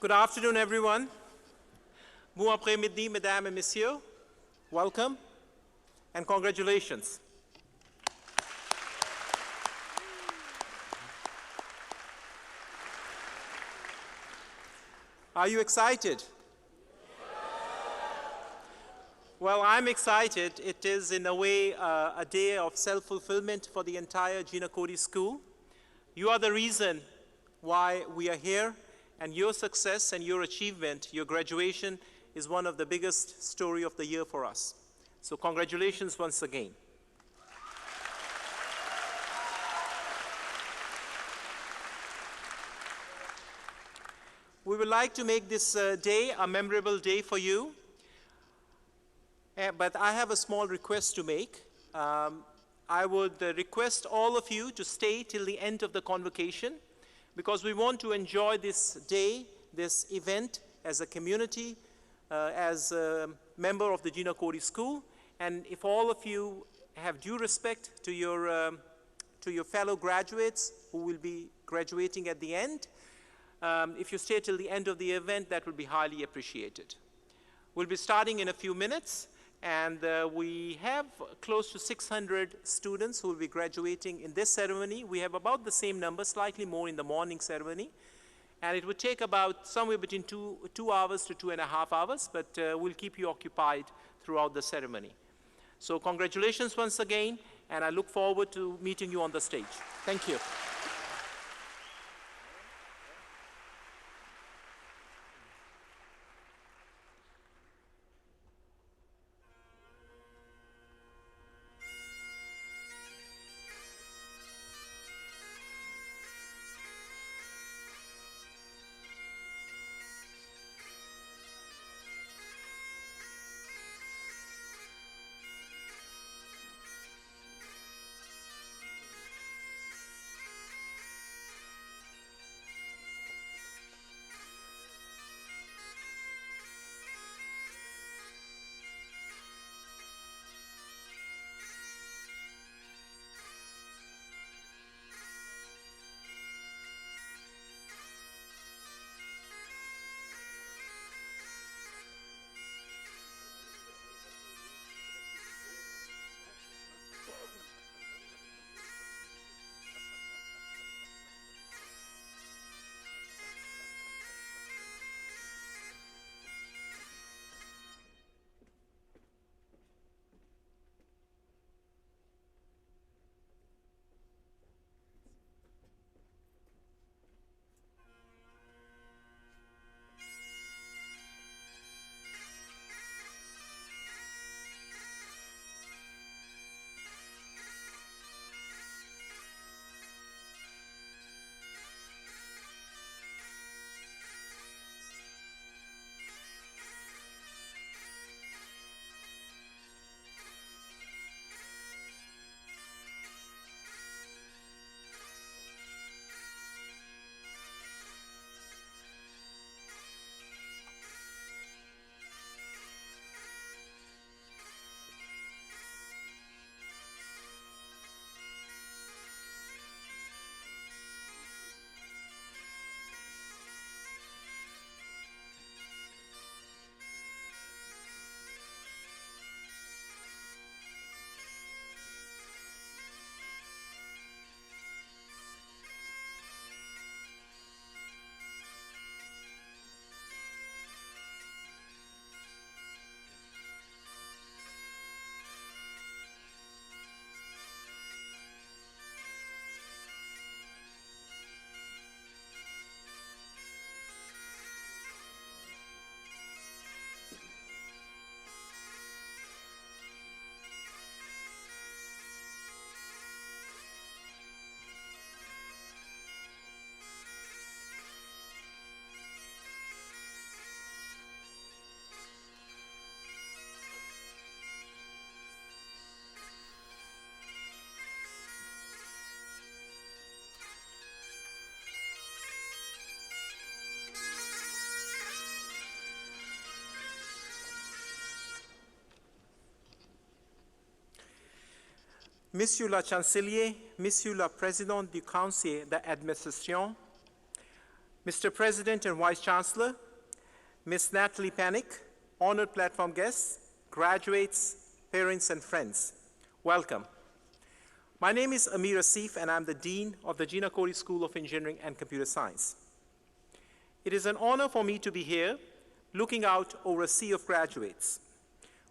Good afternoon, everyone. Bon après-midi, mesdames et messieurs. Welcome and congratulations. Are you excited? Well, I'm excited. It is, in a way, a day of self-fulfillment for the entire Gina Cody School. You are the reason why we are here, and your success and your achievement, your graduation, is one of the biggest story of the year for us. So congratulations once again. We would like to make this day a memorable day for you. But I have a small request to make. I would request all of you to stay till the end of the convocation, because we want to enjoy this day, this event, as a community, as a member of the Gina Cody School. And if all of you have due respect to your fellow graduates who will be graduating at the end, if you stay till the end of the event, that will be highly appreciated. We'll be starting in a few minutes. And we have close to 600 students who will be graduating in this ceremony. We have about the same number, slightly more in the morning ceremony. And it would take about somewhere between 2 hours to 2.5 hours, but we'll keep you occupied throughout the ceremony. So congratulations once again, and I look forward to meeting you on the stage. Thank you. Monsieur le Chancelier, Monsieur le Président du Conseil d'administration, Mr. President and Vice Chancellor, Ms. Natalie Panic, honored platform guests, graduates, parents, and friends, welcome. My name is Amir Asif, and I'm the Dean of the Gina Cody School of Engineering and Computer Science. It is an honor for me to be here, looking out over a sea of graduates.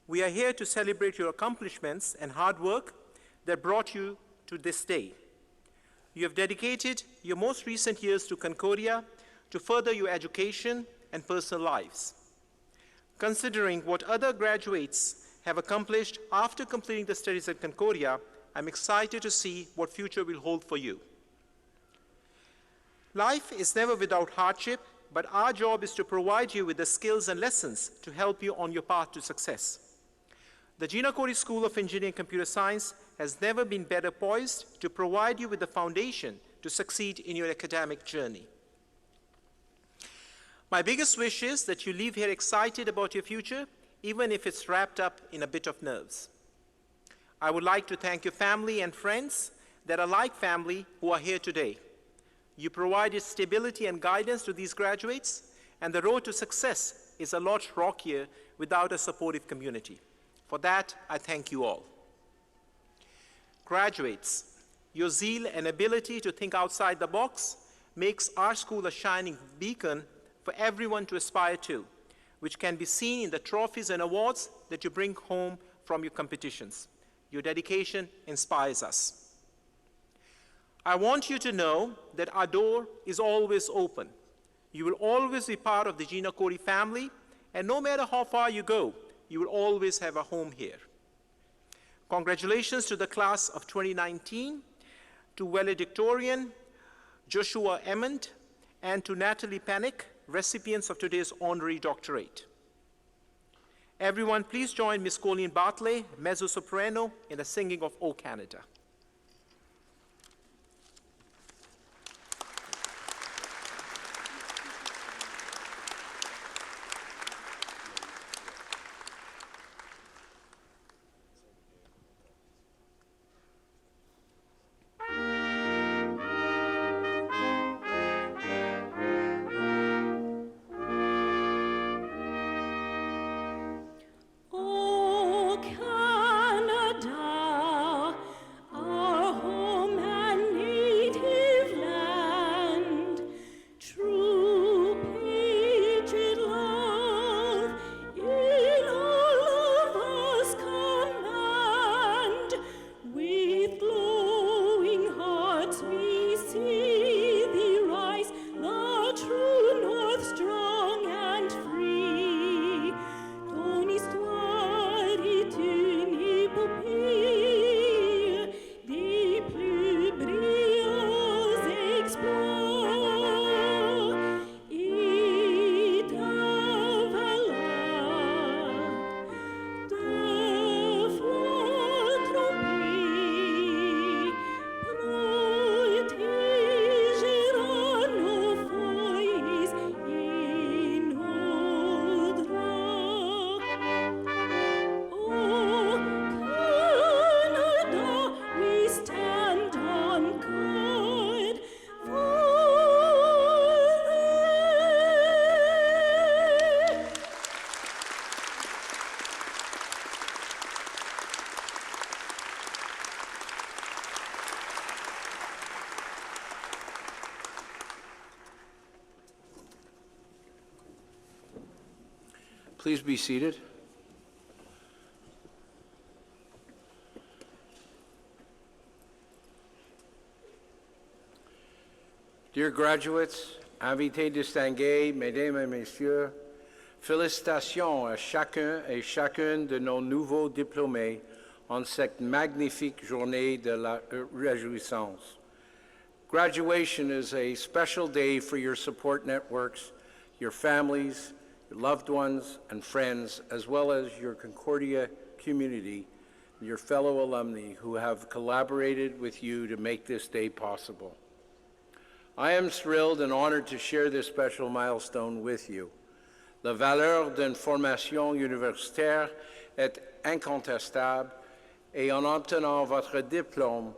We are here to celebrate your accomplishments and hard work that brought you to this day. You have dedicated your most recent years to Concordia to further your education and personal lives. Considering what other graduates have accomplished after completing the studies at Concordia, I'm excited to see what future will hold for you. Life is never without hardship, but our job is to provide you with the skills and lessons to help you on your path to success. The Gina Cody School of Engineering and Computer Science has never been better poised to provide you with the foundation to succeed in your academic journey. My biggest wish is that you leave here excited about your future, even if it's wrapped up in a bit of nerves. I would like to thank your family and friends that are like family who are here today. You provided stability and guidance to these graduates, and the road to success is a lot rockier without a supportive community. For that, I thank you all. Graduates, your zeal and ability to think outside the box makes our school a shining beacon for everyone to aspire to, which can be seen in the trophies and awards that you bring home from your competitions. Your dedication inspires us. I want you to know that our door is always open. You will always be part of the Gina Cody family, and no matter how far you go, you will always have a home here. Congratulations to the class of 2019, to valedictorian Joshua Emmond, and to Natalie Panic, recipients of today's honorary doctorate. Everyone, please join Miss Colleen Bartley, mezzo-soprano, in the singing of O Canada. Please be seated. Dear graduates, invités distingués, mesdames et messieurs, félicitations à chacun et chacune de nos nouveaux diplômés en cette magnifique journée de la réjouissance. Graduation is a special day for your support networks, your families, your loved ones and friends, as well as your Concordia community and your fellow alumni who have collaborated with you to make this day possible. I am thrilled and honored to share this special milestone with you. La valeur d'une formation universitaire est incontestable et en obtenant votre diplôme,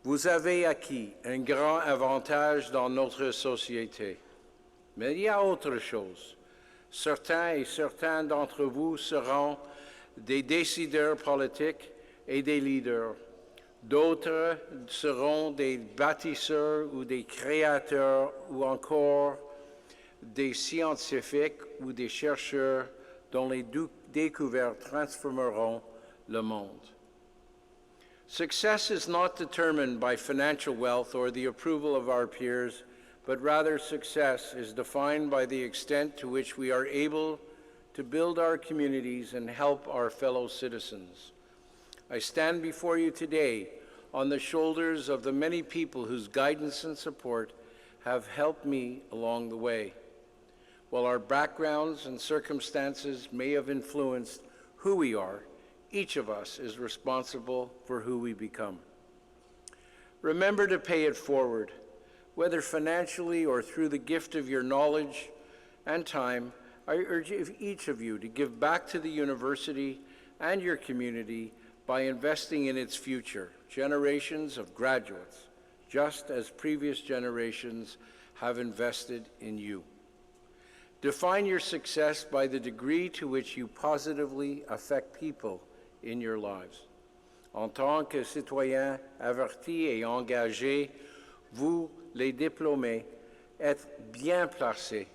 Vous avez acquis un grand avantage dans notre société. Mais il y a autre chose. Certains et certaines d'entre vous seront des décideurs politiques et des leaders. D'autres seront des bâtisseurs ou des créateurs ou encore des scientifiques ou des chercheurs dont les découvertes transformeront le monde. Success is not determined by financial wealth or the approval of our peers, but rather success is defined by the extent to which we are able to build our communities and help our fellow citizens. I stand before you today on the shoulders of the many people whose guidance and support have helped me along the way. While our backgrounds and circumstances may have influenced who we are, each of us is responsible for who we become. Remember to pay it forward, whether financially or through the gift of your knowledge and time. I urge each of you to give back to the university and your community by investing in its future, generations of graduates, just as previous generations have invested in you. Define your success by the degree to which you positively affect people in your lives. En tant que citoyens avertis et engagés, vous, les diplômés, êtes bien placés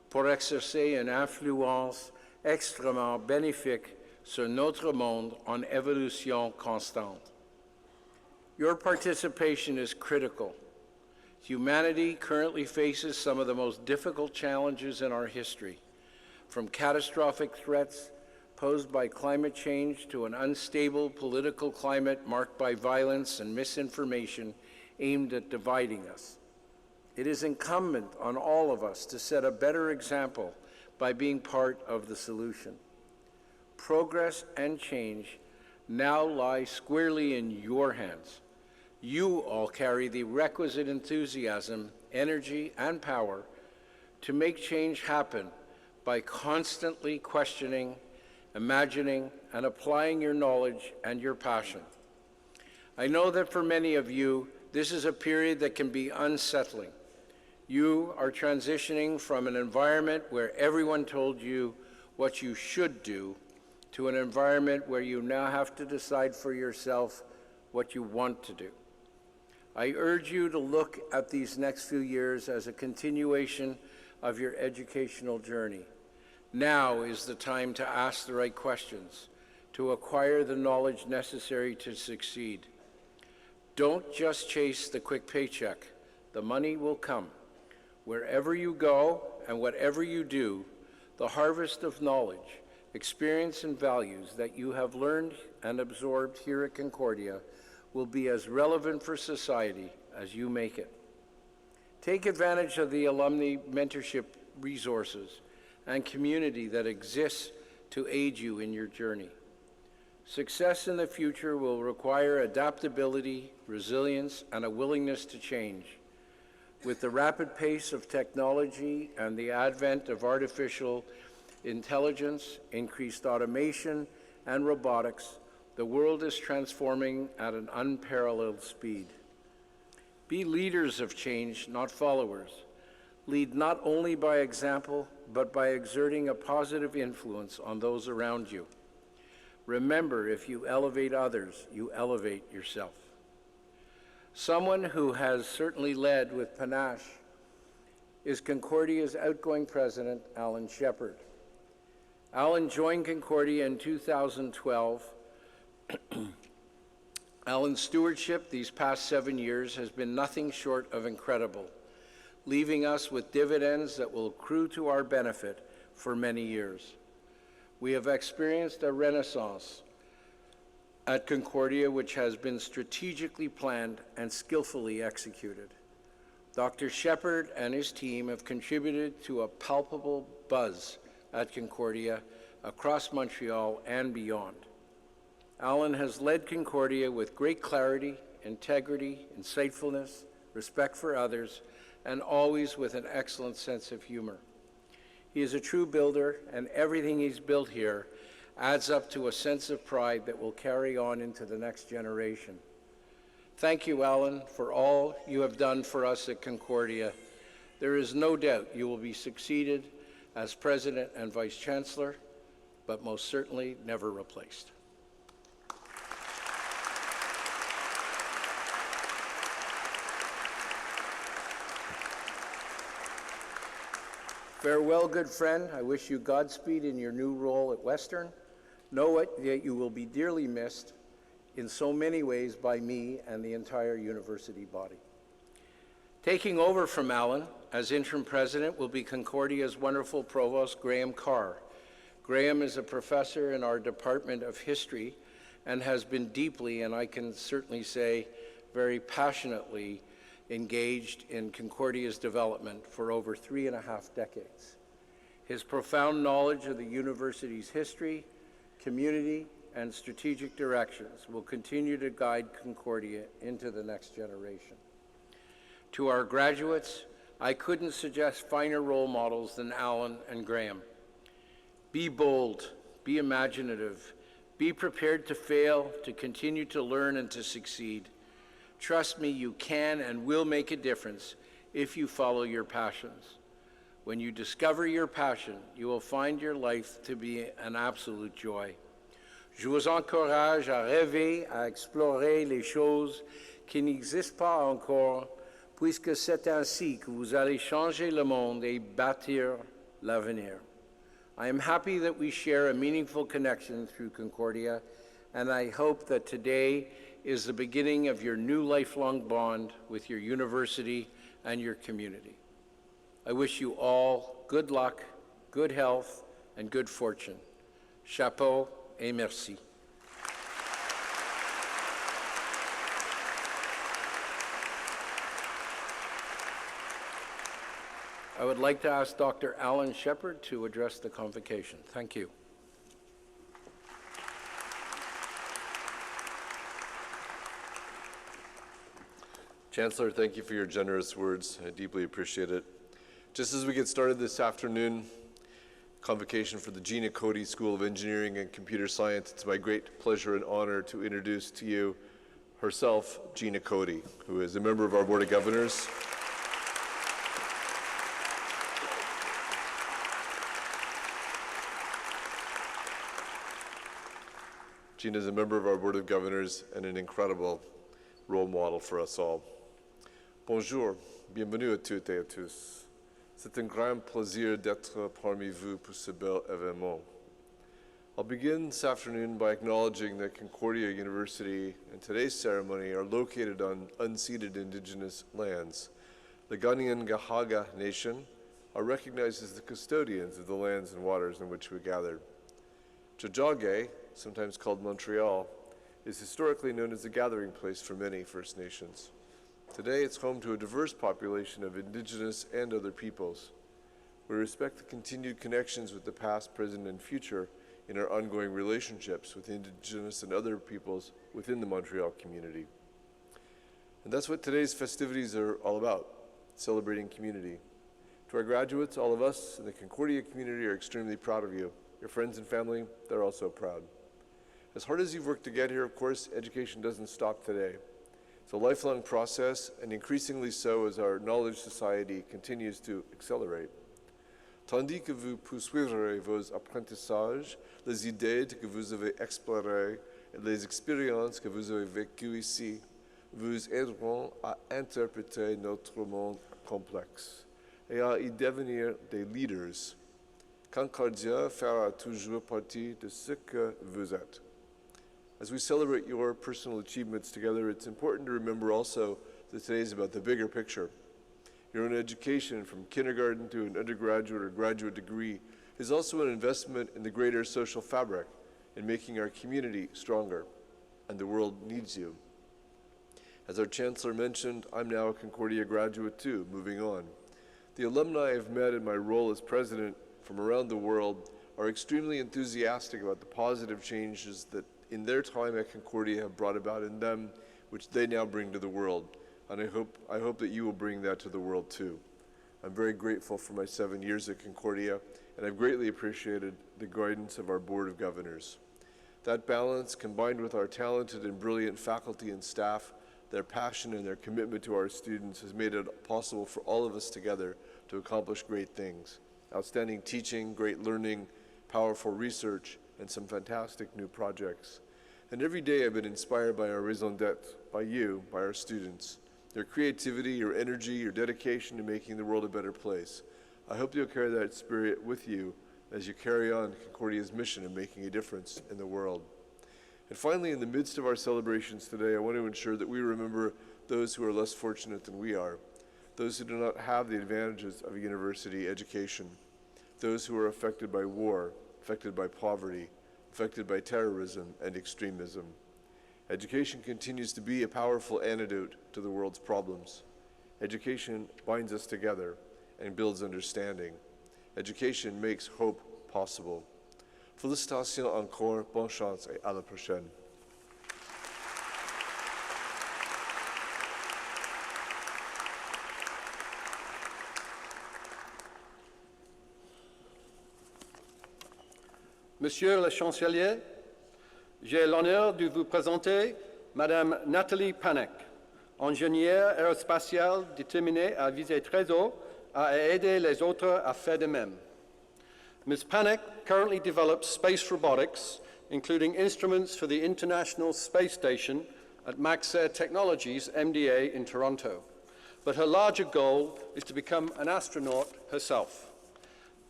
pour exercer une influence extrêmement bénéfique sur notre monde en évolution constante. Your participation is critical. Humanity currently faces some of the most difficult challenges in our history, from catastrophic threats posed by climate change to an unstable political climate marked by violence and misinformation aimed at dividing us. It is incumbent on all of us to set a better example by being part of the solution. Progress and change now lie squarely in your hands. You all carry the requisite enthusiasm, energy, and power to make change happen by constantly questioning, imagining, and applying your knowledge and your passion. I know that for many of you, this is a period that can be unsettling. You are transitioning from an environment where everyone told you what you should do to an environment where you now have to decide for yourself what you want to do. I urge you to look at these next few years as a continuation of your educational journey. Now is the time to ask the right questions, to acquire the knowledge necessary to succeed. Don't just chase the quick paycheck. The money will come. Wherever you go and whatever you do, the harvest of knowledge, experience, and values that you have learned and absorbed here at Concordia will be as relevant for society as you make it. Take advantage of the alumni mentorship resources and community that exists to aid you in your journey. Success in the future will require adaptability, resilience, and a willingness to change. With the rapid pace of technology and the advent of artificial intelligence, increased automation, and robotics, the world is transforming at an unparalleled speed. Be leaders of change, not followers. Lead not only by example, but by exerting a positive influence on those around you. Remember, if you elevate others, you elevate yourself. Someone who has certainly led with panache is Concordia's outgoing president, Alan Shepard. Alan joined Concordia in 2012. Alan's stewardship these past 7 years has been nothing short of incredible, leaving us with dividends that will accrue to our benefit for many years. We have experienced a renaissance at Concordia which has been strategically planned and skillfully executed. Dr. Shepard and his team have contributed to a palpable buzz at Concordia across Montreal and beyond. Alan has led Concordia with great clarity, integrity, insightfulness, respect for others, and always with an excellent sense of humor. He is a true builder, and everything he's built here adds up to a sense of pride that will carry on into the next generation. Thank you, Alan, for all you have done for us at Concordia. There is no doubt you will be succeeded as President and Vice Chancellor, but most certainly never replaced. Farewell, good friend. I wish you Godspeed in your new role at Western. Know that you will be dearly missed in so many ways by me and the entire university body. Taking over from Alan as interim president will be Concordia's wonderful provost, Graham Carr. Graham is a professor in our Department of History and has been deeply, and I can certainly say very passionately, engaged in Concordia's development for over 3.5 decades. His profound knowledge of the university's history, community, and strategic directions will continue to guide Concordia into the next generation. To our graduates, I couldn't suggest finer role models than Alan and Graham. Be bold, be imaginative, be prepared to fail, to continue to learn and to succeed. Trust me, you can and will make a difference if you follow your passions. When you discover your passion, you will find your life to be an absolute joy. Je vous encourage à rêver, à explorer les choses qui n'existent pas encore, puisque c'est ainsi que vous allez changer le monde et bâtir l'avenir. I am happy that we share a meaningful connection through Concordia, and I hope that today is the beginning of your new lifelong bond with your university and your community. I wish you all good luck, good health, and good fortune. Chapeau et merci. I would like to ask Dr. Alan Shepard to address the convocation. Thank you. Chancellor, thank you for your generous words. I deeply appreciate it. Just as we get started this afternoon, convocation for the Gina Cody School of Engineering and Computer Science, it's my great pleasure and honor to introduce to you herself, Gina Cody, who is a member of our Board of Governors. Gina is a member of our Board of Governors and an incredible role model for us all. Bonjour, bienvenue à toutes et à tous. C'est un grand plaisir d'être parmi vous pour ce bel événement. I'll begin this afternoon by acknowledging that Concordia University and today's ceremony are located on unceded Indigenous lands. The Kanien'kehá:ka Nation are recognized as the custodians of the lands and waters in which we gathered. Tiohtià:ke, sometimes called Montreal, is historically known as the gathering place for many First Nations. Today, it's home to a diverse population of Indigenous and other peoples. We respect the continued connections with the past, present, and future in our ongoing relationships with Indigenous and other peoples within the Montreal community. And that's what today's festivities are all about, celebrating community. To our graduates, all of us in the Concordia community are extremely proud of you. Your friends and family, they're also proud. As hard as you've worked to get here, of course, education doesn't stop today. It's a lifelong process, and increasingly so as our knowledge society continues to accelerate. Tandis que vous poursuivrez vos apprentissages, les idées que vous avez explorées et les expériences que vous avez vécues ici vous aideront à interpréter notre monde complexe et à y devenir des leaders. Concordia fera toujours partie de ce que vous êtes. As we celebrate your personal achievements together, it's important to remember also that today is about the bigger picture. Your own education, from kindergarten to an undergraduate or graduate degree, is also an investment in the greater social fabric, in making our community stronger, and the world needs you. As our Chancellor mentioned, I'm now a Concordia graduate too, moving on. The alumni I've met in my role as president from around the world are extremely enthusiastic about the positive changes that in their time at Concordia have brought about in them, which they now bring to the world. And I hope that you will bring that to the world too. I'm very grateful for my 7 years at Concordia, and I've greatly appreciated the guidance of our Board of Governors. That balance, combined with our talented and brilliant faculty and staff, their passion and their commitment to our students has made it possible for all of us together to accomplish great things. Outstanding teaching, great learning, powerful research, and some fantastic new projects. And every day I've been inspired by our raison d'etre, by you, by our students. Your creativity, your energy, your dedication to making the world a better place. I hope you'll carry that spirit with you as you carry on Concordia's mission of making a difference in the world. And finally, in the midst of our celebrations today, I want to ensure that we remember those who are less fortunate than we are, those who do not have the advantages of a university education, those who are affected by war, affected by poverty, affected by terrorism and extremism. Education continues to be a powerful antidote to the world's problems. Education binds us together and builds understanding. Education makes hope possible. Félicitations encore, bonne chance et à la prochaine. Monsieur le Chancelier, j'ai l'honneur de vous présenter Madame Nathalie Panek, ingénieure aérospatiale déterminée à viser très haut et à aider les autres à faire de même. Ms. Panek currently develops space robotics, including instruments for the International Space Station at Maxar Technologies, MDA, in Toronto. But her larger goal is to become an astronaut herself.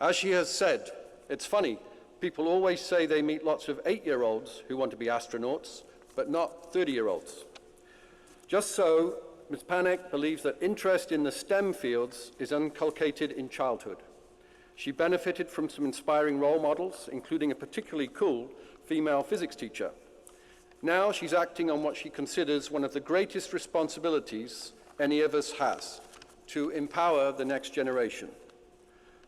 As she has said, it's funny, people always say they meet lots of 8-year-olds who want to be astronauts, but not 30-year-olds. Just so, Ms. Panek believes that interest in the STEM fields is inculcated in childhood. She benefited from some inspiring role models, including a particularly cool female physics teacher. Now she's acting on what she considers one of the greatest responsibilities any of us has, to empower the next generation.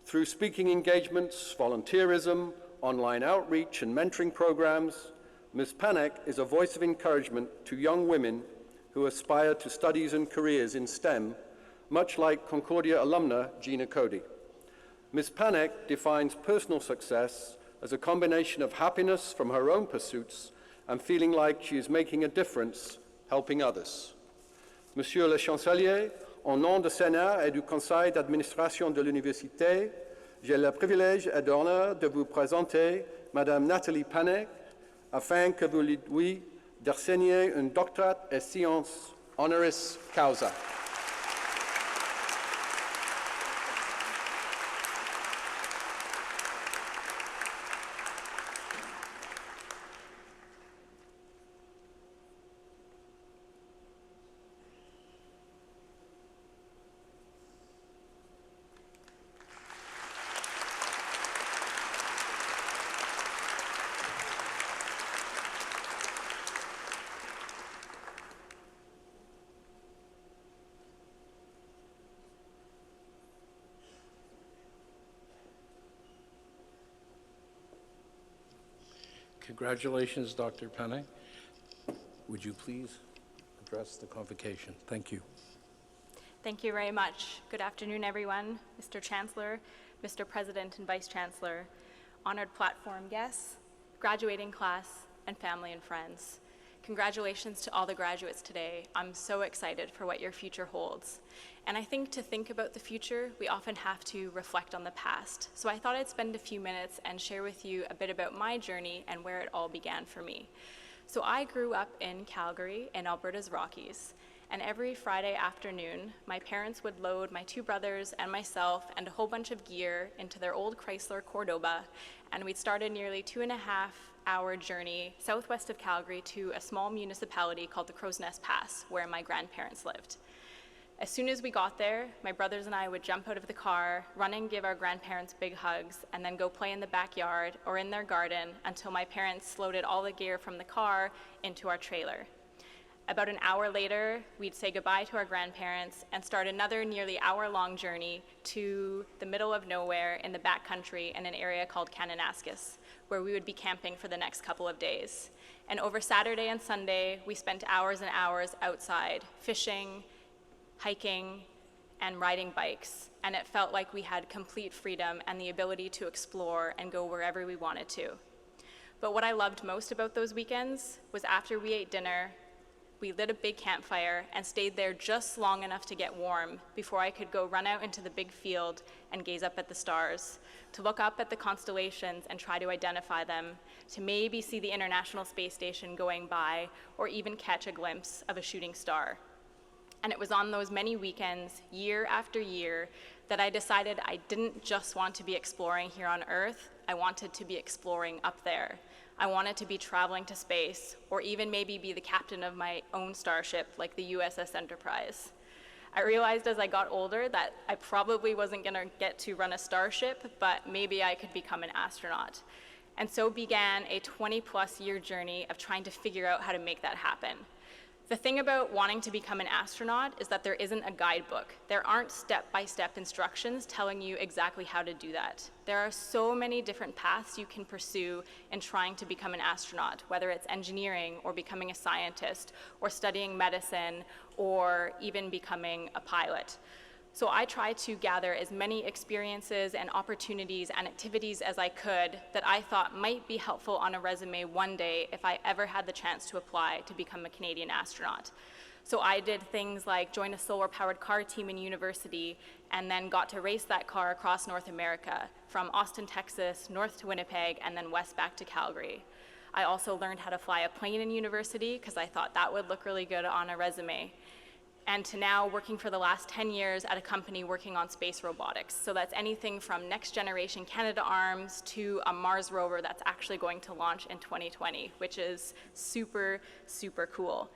Through speaking engagements, volunteerism, online outreach, and mentoring programs, Ms. Panek is a voice of encouragement to young women who aspire to studies and careers in STEM, much like Concordia alumna Gina Cody. Ms. Panek defines personal success as a combination of happiness from her own pursuits and feeling like she is making a difference, helping others. Monsieur le Chancelier, au nom du Sénat et du Conseil d'administration de l'Université, j'ai le privilège et l'honneur de vous présenter Madame Nathalie Panek afin que vous lui d'enseigner un doctorat en sciences honoris causa. Congratulations, Dr. Panek. Would you please address the convocation? Thank you. Thank you very much. Good afternoon, everyone. Mr. Chancellor, Mr. President and Vice Chancellor, honored platform guests, graduating class, and family and friends. Congratulations to all the graduates today. I'm so excited for what your future holds. And I think to think about the future, we often have to reflect on the past. So I thought I'd spend a few minutes and share with you a bit about my journey and where it all began for me. So I grew up in Calgary in Alberta's Rockies. And every Friday afternoon, my parents would load my two brothers and myself and a whole bunch of gear into their old Chrysler Cordoba, and we'd start a nearly 2.5-hour journey southwest of Calgary to a small municipality called the Crow's Nest Pass, where my grandparents lived. As soon as we got there, my brothers and I would jump out of the car, run and give our grandparents big hugs, and then go play in the backyard or in their garden until my parents loaded all the gear from the car into our trailer. About an hour later, we'd say goodbye to our grandparents and start another nearly hour-long journey to the middle of nowhere in the backcountry in an area called Kananaskis, where we would be camping for the next couple of days. And over Saturday and Sunday, we spent hours and hours outside, fishing, hiking, and riding bikes. And it felt like we had complete freedom and the ability to explore and go wherever we wanted to. But what I loved most about those weekends was after we ate dinner, we lit a big campfire and stayed there just long enough to get warm before I could go run out into the big field and gaze up at the stars, to look up at the constellations and try to identify them, to maybe see the International Space Station going by, or even catch a glimpse of a shooting star. And it was on those many weekends, year after year, that I decided I didn't just want to be exploring here on Earth, I wanted to be exploring up there. I wanted to be traveling to space, or even maybe be the captain of my own starship, like the USS Enterprise. I realized as I got older that I probably wasn't gonna get to run a starship, but maybe I could become an astronaut. And so began a 20+ year journey of trying to figure out how to make that happen. The thing about wanting to become an astronaut is that there isn't a guidebook. There aren't step-by-step instructions telling you exactly how to do that. There are so many different paths you can pursue in trying to become an astronaut, whether it's engineering or becoming a scientist or studying medicine or even becoming a pilot. So I tried to gather as many experiences and opportunities and activities as I could that I thought might be helpful on a resume one day if I ever had the chance to apply to become a Canadian astronaut. So I did things like join a solar-powered car team in university and then got to race that car across North America, from Austin, Texas, north to Winnipeg, and then west back to Calgary. I also learned how to fly a plane in university because I thought that would look really good on a resume. And to now working for the last 10 years at a company working on space robotics. So that's anything from next generation Canadarms to a Mars rover that's actually going to launch in 2020, which is super, super cool.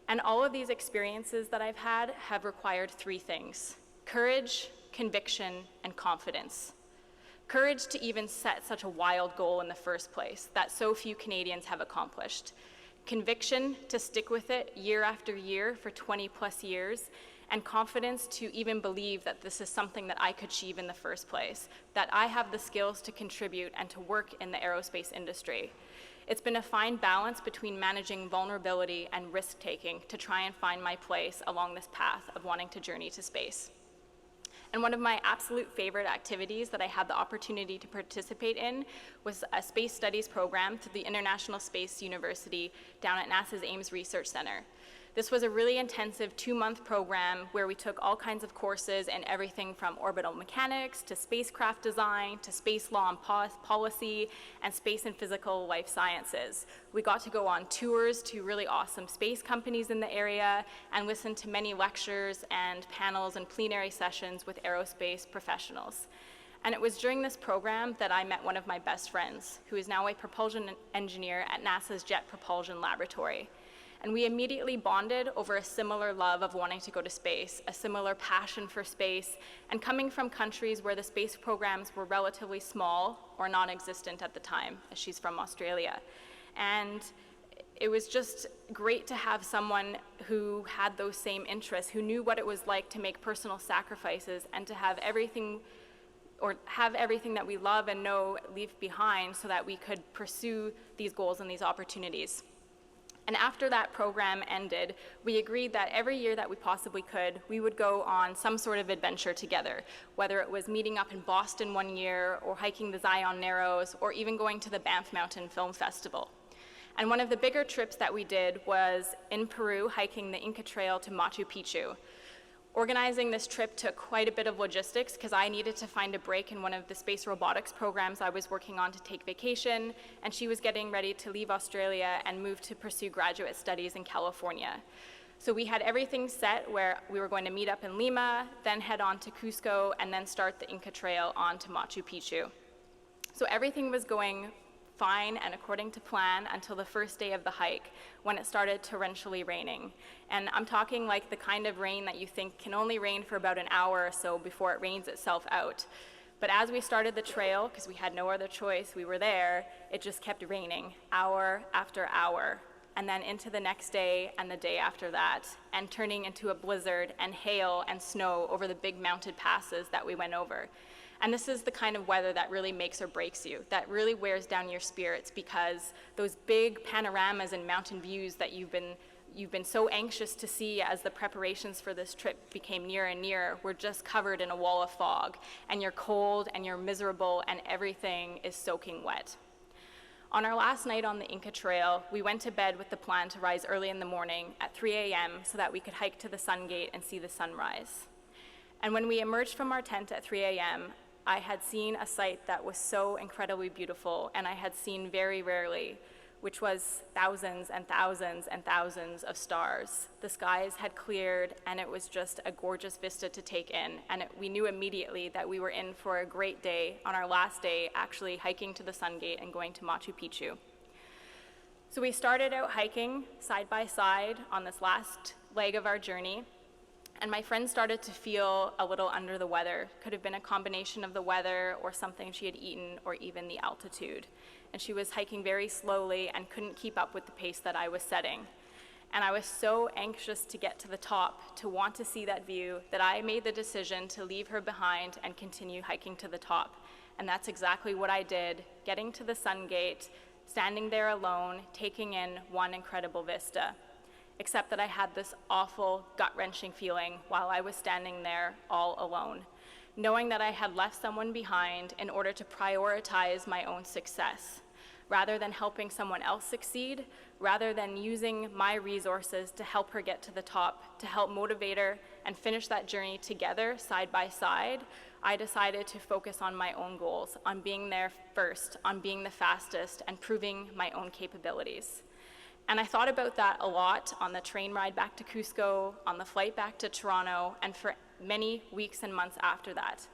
And all of these experiences that I've had have required three things: courage, conviction, and confidence. Courage to even set such a wild goal in the first place that so few Canadians have accomplished. Conviction to stick with it year after year for 20+ years, and confidence to even believe that this is something that I could achieve in the first place, that I have the skills to contribute and to work in the aerospace industry. It's been a fine balance between managing vulnerability and risk-taking to try and find my place along this path of wanting to journey to space. And one of my absolute favorite activities that I had the opportunity to participate in was a space studies program through the International Space University down at NASA's Ames Research Center. This was a really intensive 2-month program where we took all kinds of courses in everything from orbital mechanics to spacecraft design to space law and policy and space and physical life sciences. We got to go on tours to really awesome space companies in the area and listen to many lectures and panels and plenary sessions with aerospace professionals. And it was during this program that I met one of my best friends, who is now a propulsion engineer at NASA's Jet Propulsion Laboratory. And we immediately bonded over a similar love of wanting to go to space, a similar passion for space, and coming from countries where the space programs were relatively small or non-existent at the time, as she's from Australia. And it was just great to have someone who had those same interests, who knew what it was like to make personal sacrifices and to have everything that we love and know leave behind so that we could pursue these goals and these opportunities. And after that program ended, we agreed that every year that we possibly could, we would go on some sort of adventure together, whether it was meeting up in Boston one year, or hiking the Zion Narrows, or even going to the Banff Mountain Film Festival. And one of the bigger trips that we did was in Peru, hiking the Inca Trail to Machu Picchu. Organizing this trip took quite a bit of logistics because I needed to find a break in one of the space robotics programs I was working on to take vacation, and she was getting ready to leave Australia and move to pursue graduate studies in California. So we had everything set where we were going to meet up in Lima, then head on to Cusco, and then start the Inca Trail on to Machu Picchu. So everything was going fine and according to plan until the first day of the hike, when it started torrentially raining. And I'm talking like the kind of rain that you think can only rain for about an hour or so before it rains itself out. But as we started the trail, because we had no other choice, we were there, it just kept raining hour after hour, and then into the next day and the day after that, and turning into a blizzard and hail and snow over the big mounted passes that we went over. And this is the kind of weather that really makes or breaks you, that really wears down your spirits, because those big panoramas and mountain views that you've been so anxious to see as the preparations for this trip became nearer and nearer were just covered in a wall of fog, and you're cold and you're miserable and everything is soaking wet. On our last night on the Inca Trail, we went to bed with the plan to rise early in the morning at 3 a.m. so that we could hike to the sun gate and see the sunrise. And when we emerged from our tent at 3 a.m., I had seen a sight that was so incredibly beautiful and I had seen very rarely, which was thousands and thousands and thousands of stars. The skies had cleared and it was just a gorgeous vista to take in, and we knew immediately that we were in for a great day on our last day, actually hiking to the sun gate and going to Machu Picchu. So we started out hiking side by side on this last leg of our journey, and my friend started to feel a little under the weather. Could have been a combination of the weather or something she had eaten or even the altitude. And she was hiking very slowly and couldn't keep up with the pace that I was setting. And I was so anxious to get to the top, to want to see that view, that I made the decision to leave her behind and continue hiking to the top. And that's exactly what I did, getting to the sun gate, standing there alone, taking in one incredible vista. Except that I had this awful, gut-wrenching feeling while I was standing there all alone, knowing that I had left someone behind in order to prioritize my own success. Rather than helping someone else succeed, rather than using my resources to help her get to the top, to help motivate her and finish that journey together, side by side, I decided to focus on my own goals, on being there first, on being the fastest, and proving my own capabilities. And I thought about that a lot on the train ride back to Cusco, on the flight back to Toronto, and for many weeks and months after that.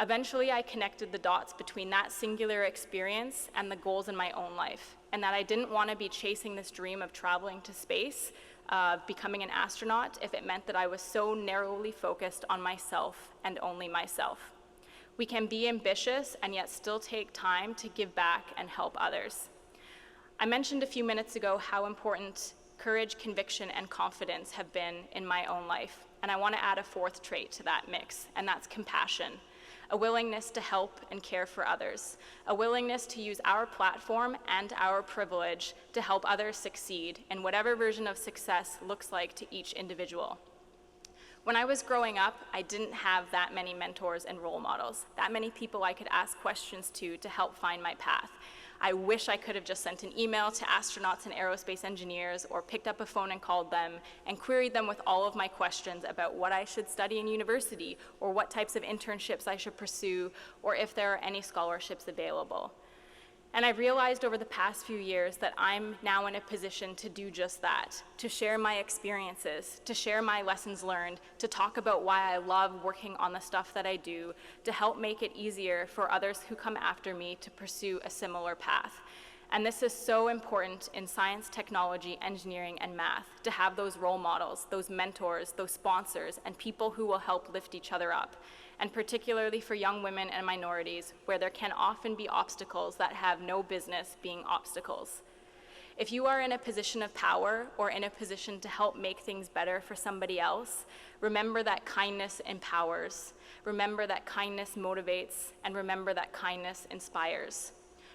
Eventually, I connected the dots between that singular experience and the goals in my own life, and that I didn't want to be chasing this dream of traveling to space, becoming an astronaut, if it meant that I was so narrowly focused on myself and only myself. We can be ambitious and yet still take time to give back and help others. I mentioned a few minutes ago how important courage, conviction, and confidence have been in my own life, and I want to add a fourth trait to that mix, and that's compassion. A willingness to help and care for others, a willingness to use our platform and our privilege to help others succeed in whatever version of success looks like to each individual. When I was growing up, I didn't have that many mentors and role models, that many people I could ask questions to help find my path. I wish I could have just sent an email to astronauts and aerospace engineers or picked up a phone and called them and queried them with all of my questions about what I should study in university or what types of internships I should pursue or if there are any scholarships available. And I've realized over the past few years that I'm now in a position to do just that, to share my experiences, to share my lessons learned, to talk about why I love working on the stuff that I do, to help make it easier for others who come after me to pursue a similar path. And this is so important in science, technology, engineering, and math, to have those role models, those mentors, those sponsors, and people who will help lift each other up. And particularly for young women and minorities, where there can often be obstacles that have no business being obstacles. If you are in a position of power or in a position to help make things better for somebody else, remember that kindness empowers, remember that kindness motivates, and remember that kindness inspires.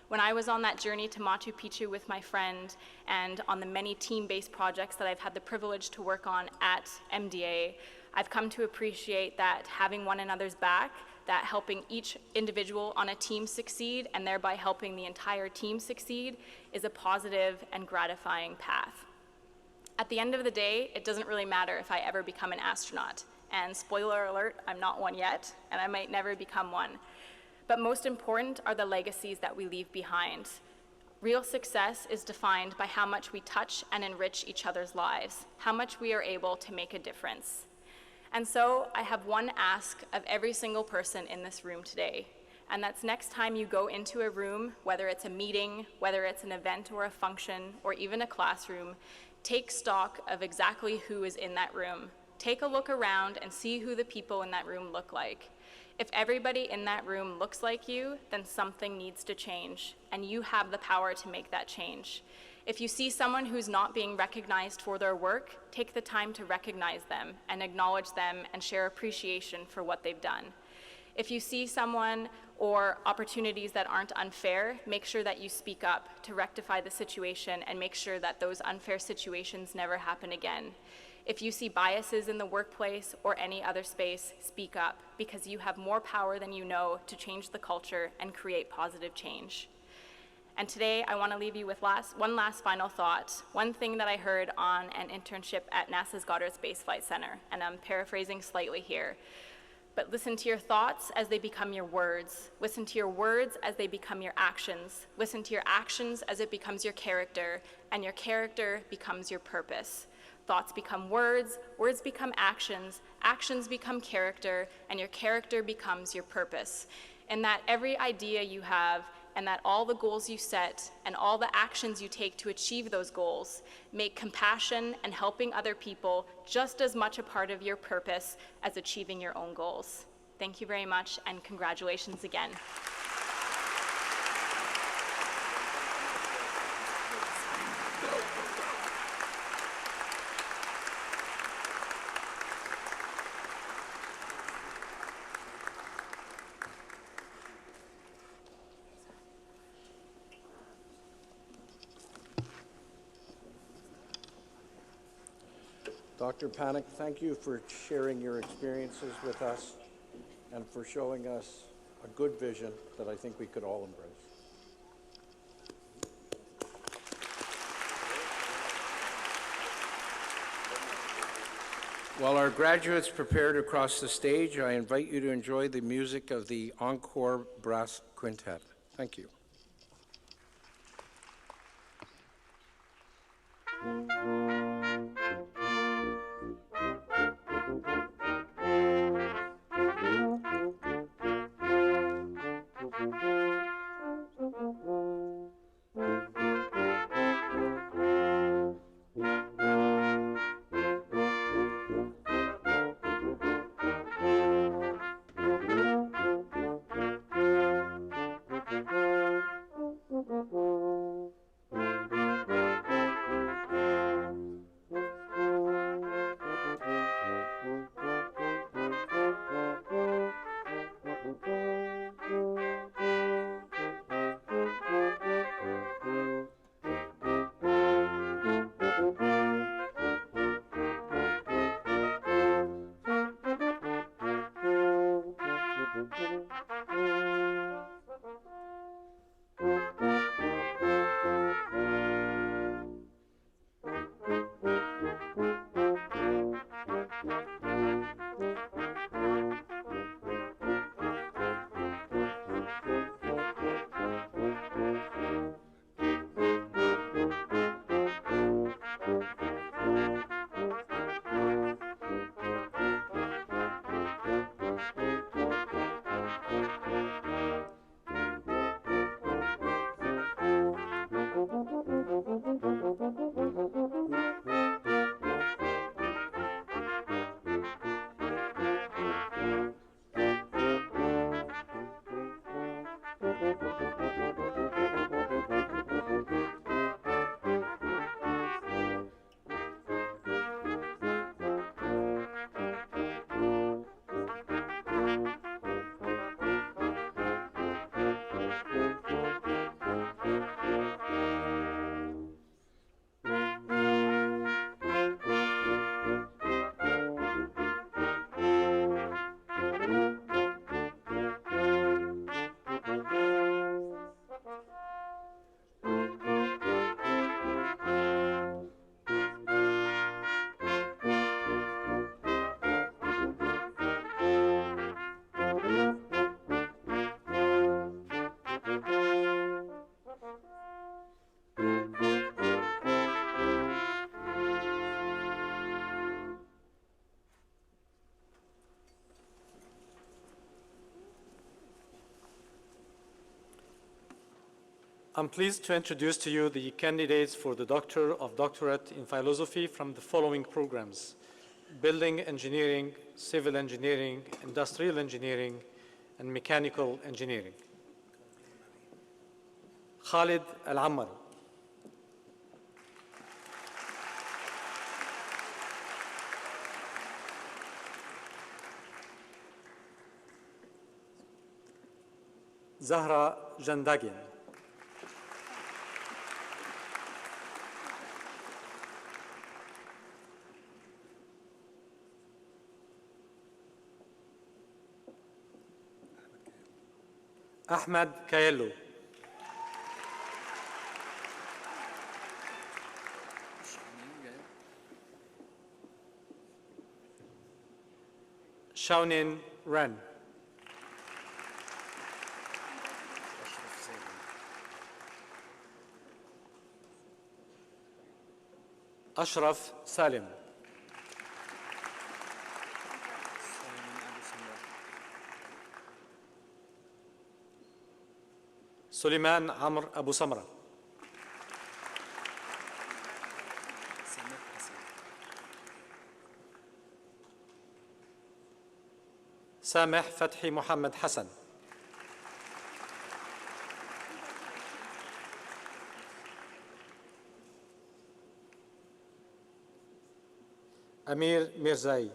When I was on that journey to Machu Picchu with my friend and on the many team-based projects that I've had the privilege to work on at MDA, I've come to appreciate that having one another's back, that helping each individual on a team succeed and thereby helping the entire team succeed is a positive and gratifying path. At the end of the day, it doesn't really matter if I ever become an astronaut. And spoiler alert, I'm not one yet, and I might never become one. But most important are the legacies that we leave behind. Real success is defined by how much we touch and enrich each other's lives, how much we are able to make a difference. And so I have one ask of every single person in this room today, and that's next time you go into a room, whether it's a meeting, whether it's an event or a function, or even a classroom, take stock of exactly who is in that room. Take a look around and see who the people in that room look like. If everybody in that room looks like you, then something needs to change, and you have the power to make that change. If you see someone who's not being recognized for their work, take the time to recognize them and acknowledge them and share appreciation for what they've done. If you see someone or opportunities that aren't unfair, make sure that you speak up to rectify the situation and make sure that those unfair situations never happen again. If you see biases in the workplace or any other space, speak up, because you have more power than you know to change the culture and create positive change. And today, I want to leave you with one last final thought, one thing that I heard on an internship at NASA's Goddard Space Flight Center, and I'm paraphrasing slightly here. But listen to your thoughts as they become your words. Listen to your words as they become your actions. Listen to your actions as it becomes your character, and your character becomes your purpose. Thoughts become words, words become actions, actions become character, and your character becomes your purpose. And that every idea you have, and that all the goals you set and all the actions you take to achieve those goals make compassion and helping other people just as much a part of your purpose as achieving your own goals. Thank you very much, and congratulations again. Dr. Panek, thank you for sharing your experiences with us and for showing us a good vision that I think we could all embrace. While our graduates prepare to cross the stage, I invite you to enjoy the music of the Encore Brass Quintet. Thank you. I'm pleased to introduce to you the candidates for the Doctor of Doctorate in Philosophy from the following programs: Building Engineering, Civil Engineering, Industrial Engineering, and Mechanical Engineering. Khalid Al-Ammar. Zahra Jandagian. Ahmed Kayello. Shaunin Ren. Ashraf Salim. Suleiman Amr Abu Samra. سامح فتحي محمد حسن. أمير ميرزاي.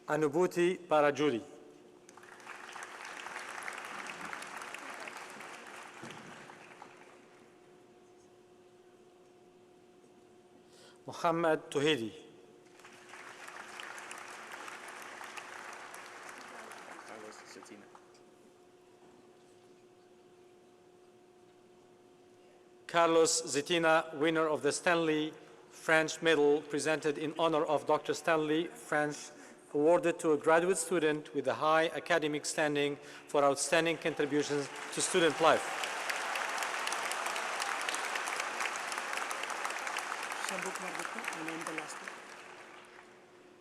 أنوبوتي باراجولي. محمد توهيدي. Carlos Zetina, winner of the Stanley French Medal, presented in honor of Dr. Stanley French, awarded to a graduate student with a high academic standing for outstanding contributions to student life.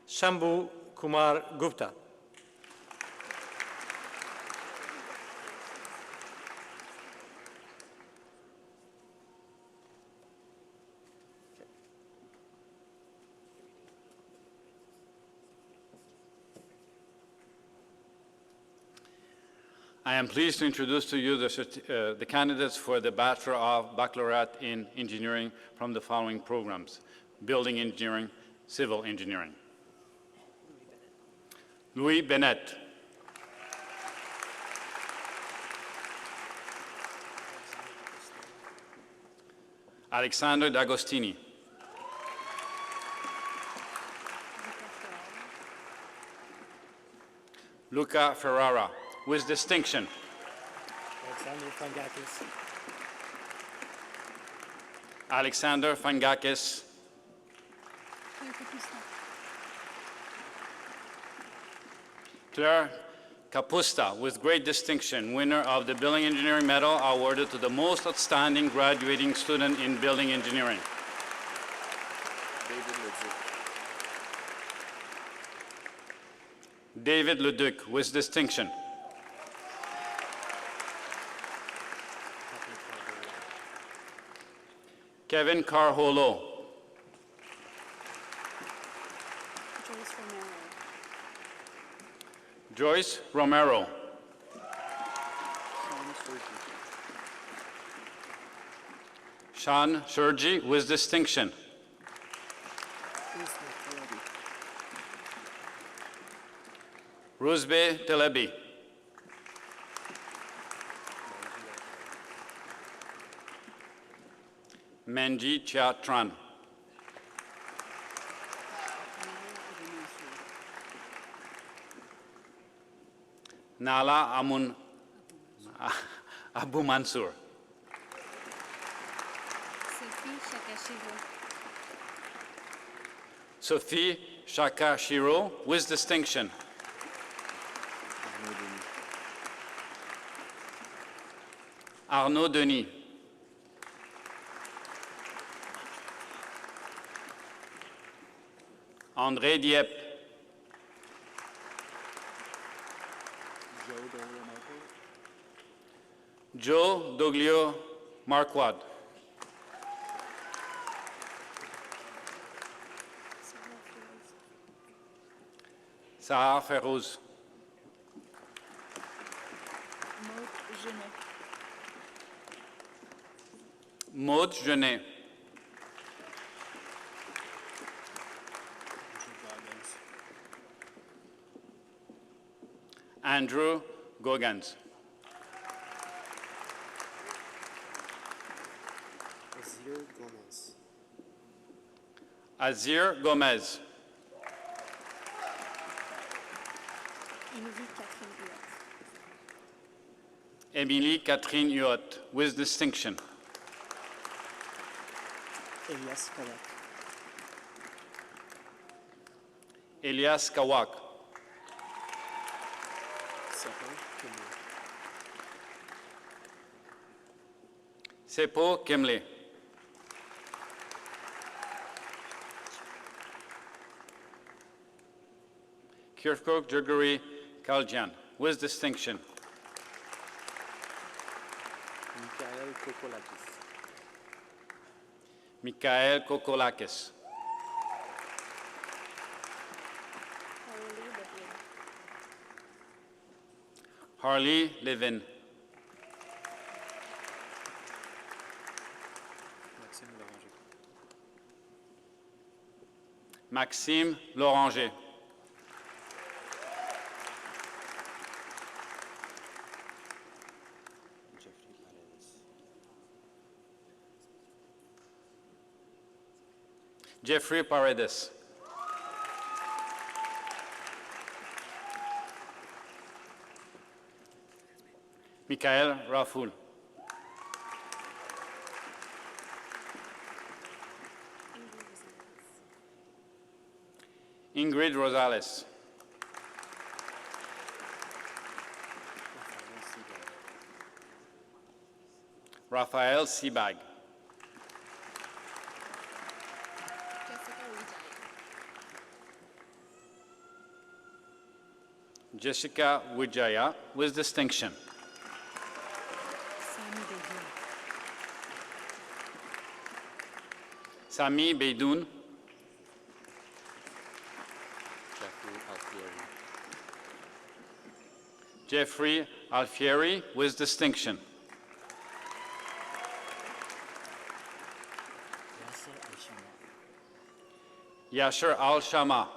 Shambhu Kumar Gupta. I am pleased to introduce to you the candidates for the Bachelor of Baccalaureate in Engineering from the following programs: Building Engineering, Civil Engineering. Louis Bennett. Alexander D'Agostini. Luca Ferrara, with distinction. Alexander Fangakis. Claire Capusta, with great distinction, winner of the Building Engineering Medal awarded to the most outstanding graduating student in Building Engineering. David Leduc, with distinction. Kevin Carholo. Joyce Romero. Sean Sergi, with distinction. Rusbe Telebi. Menji Chiatran. Nala Abu Mansur. Sophie Shakashiro, with distinction. Arnaud Denis. André Dieppe. Joe Doglio Marquardt. Sarah Ferrouz. Maud Genet. Andrew Gogans. Azir Gomez. Emily Catherine Huot, with distinction. Elias Kawak. Elias Kawak. Sepo Kimle. Kirkuk Jurguri Kaljan, with distinction. Mikhail Kokolakis. Mikhail Kokolakis. Harley Levin. Maxime Loranger. Jeffrey Paredes. Michael Raful. Ingrid Rosales. Rafael Sibag. Jessica Wijaya, with distinction. Sami Beidoun. Jeffrey Alfieri, with distinction. Yasser Al-Shama.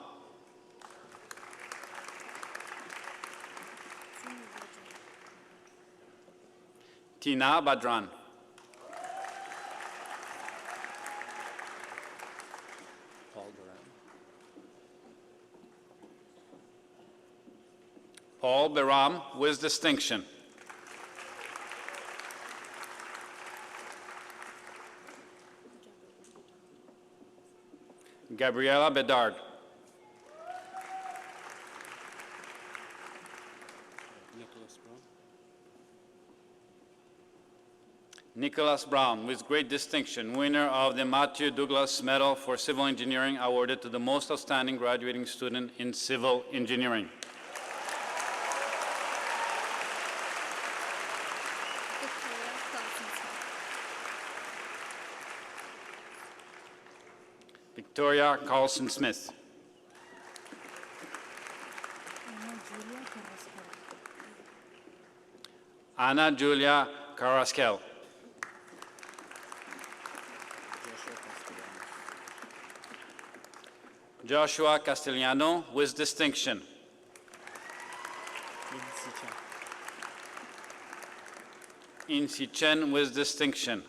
Tina Badran. Paul Beram, with distinction. Gabriela Bedard. Nicholas Brown, with great distinction, winner of the Matthew Douglas Medal for Civil Engineering, awarded to the most outstanding graduating student in civil engineering. Victoria Carlson Smith. Ana Julia Carrasquel. Joshua Castellano, with distinction. Insi Chen, with distinction.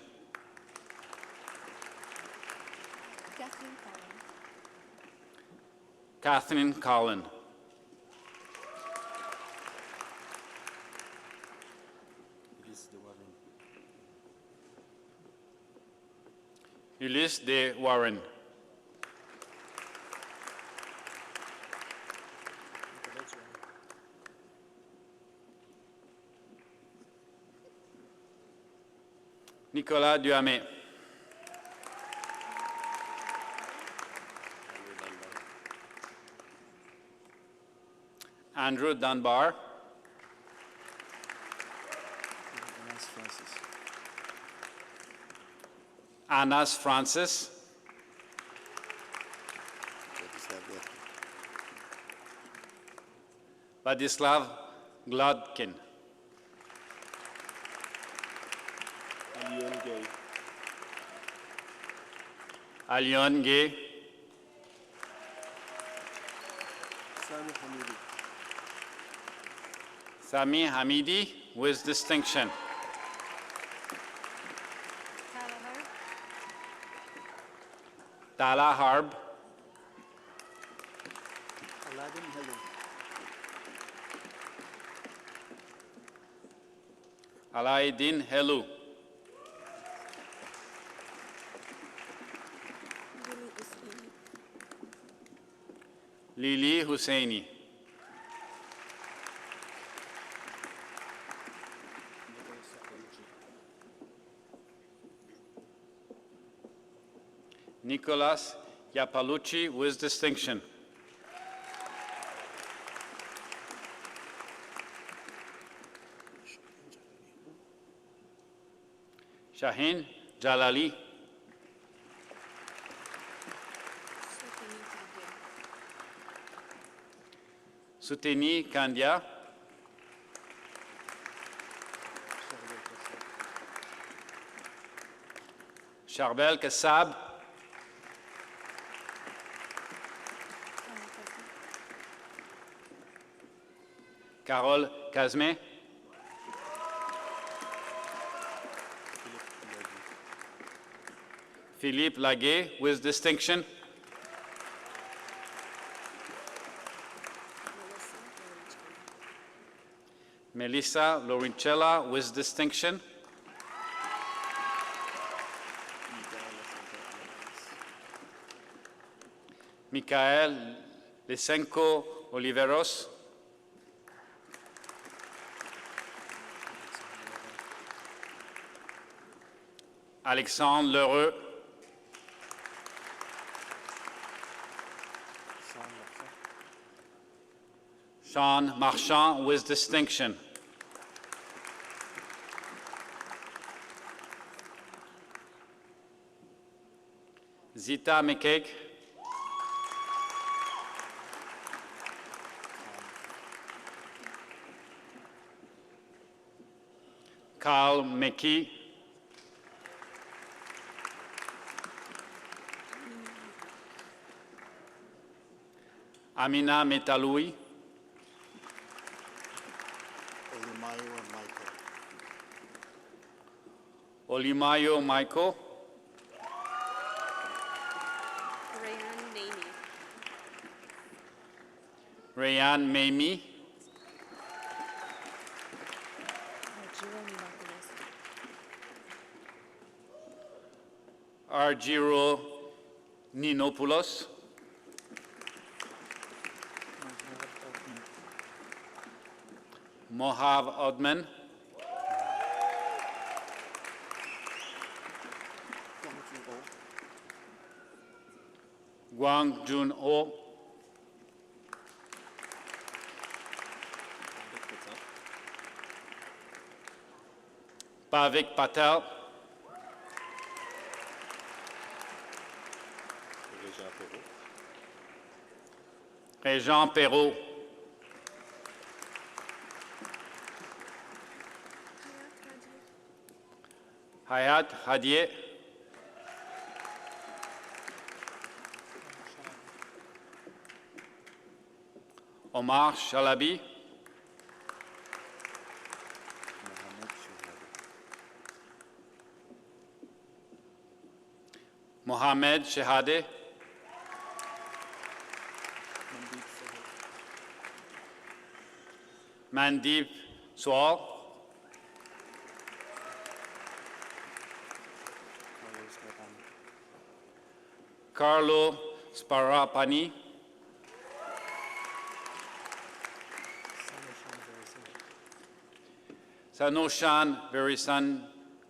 Kathleen Collin. Ulysse de Warren. Nicolas Duhamel. Andrew Dunbar. Anas Francis. Vladislav Gladkin. Alion Gay. Sami Hamidi, with distinction. Tala Harb. Alaeddin Helu. Lili Husseini. Nicolas Iapalucci with distinction. Shaheen Jalali. Suteni Kandia. Charbel Kassab. Carole Kazme. Philippe Laguet with distinction. Melissa Lorincella with distinction. Mikael Lysenko Oliveros. Alexandre Lheureux. Sean Marchand with distinction. Zita McCaig. Carl McKee. Amina Metaloui. Olimayo Michael. Rayan Mamie. Argiro Ninopoulos. Mohav Odman. Guang Jun Ho. Pavik Patel. Régent Perrault. Hayat Hadier. Omar Shalabi. Mohamed Shehade. Mandeep Swal. Carlo Sparapani. Sanoshan Verisan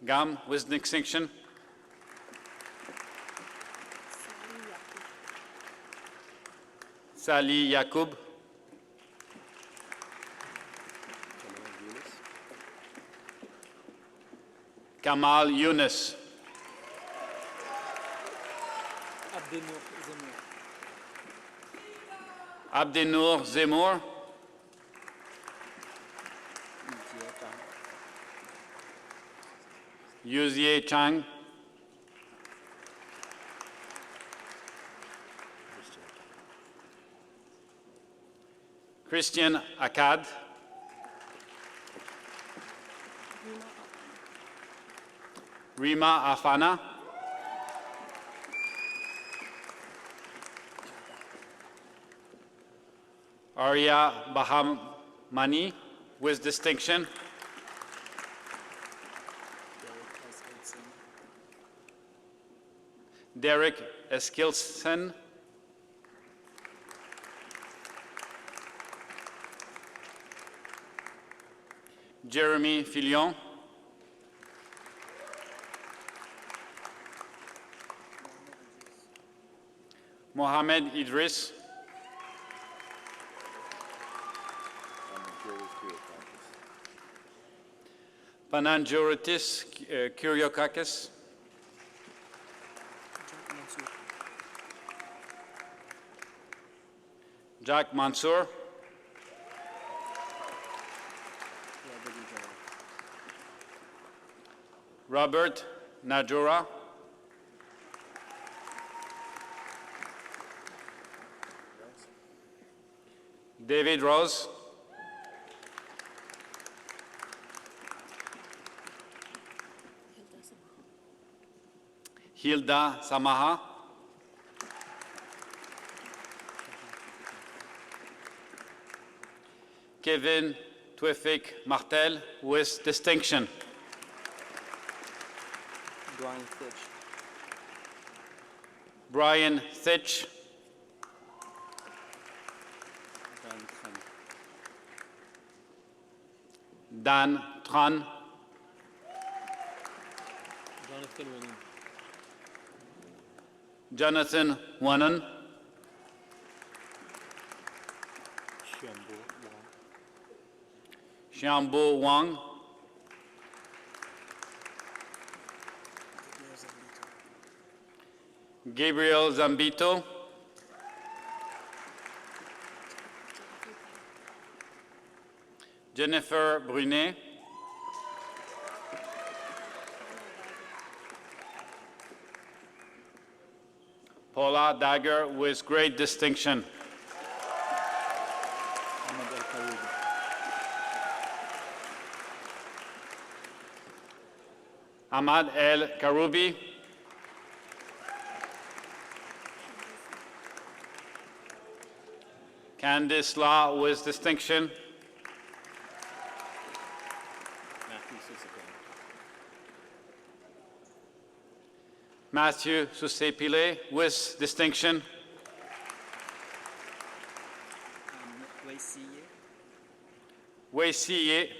Gam with distinction. Sali Yakub. Kamal Yunus. Abdenour Zemmour. Yuzie Chang. Christian Akkad. Rima Afana. Arya Bahamani with distinction. Derek Eskilson. Jeremy Filion, Mohamed Idris, Panagiotis Kyriakakis, Jack Mansour, Robert Najora, David Rose, Hilda Samaha, Kevin Twefik Martel with distinction. Brian Thitch, Dan Tran, Jonathan Wanan, Xiambo Wang, Gabriel Zambito, Jennifer Brunet, Paula Dagger with great distinction. Ahmad El Karoubi, Candice Law with distinction. Matthew Susepile with distinction. Wei Siye.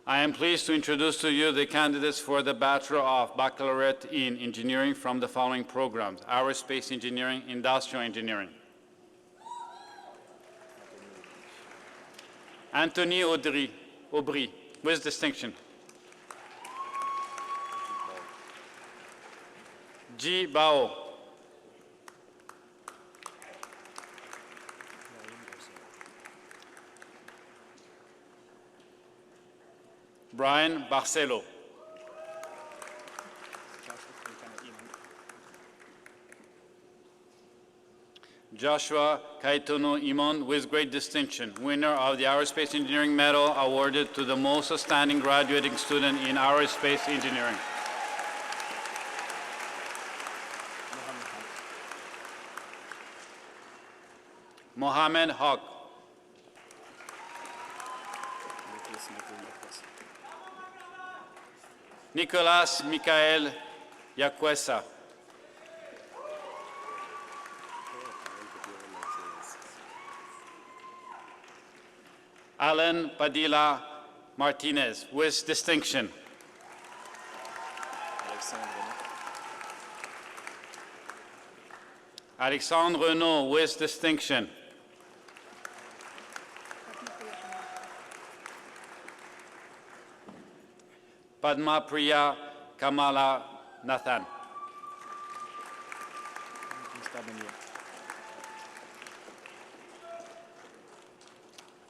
I am pleased to introduce to you the candidates for the Bachelor of Baccalaureate in Engineering from the following programs: Aerospace Engineering, Industrial Engineering. Anthony Aubry with distinction. Ji Bao. Brian Barcelo. Joshua Kaitono Imon with great distinction, winner of the Aerospace Engineering Medal awarded to the most outstanding graduating student in aerospace engineering. Mohamed Haq. Nicolas Michael Yakwesa. Alan Padilla Martinez with distinction. Alexandre Renaud with distinction. Padma Priya Kamala Nathan.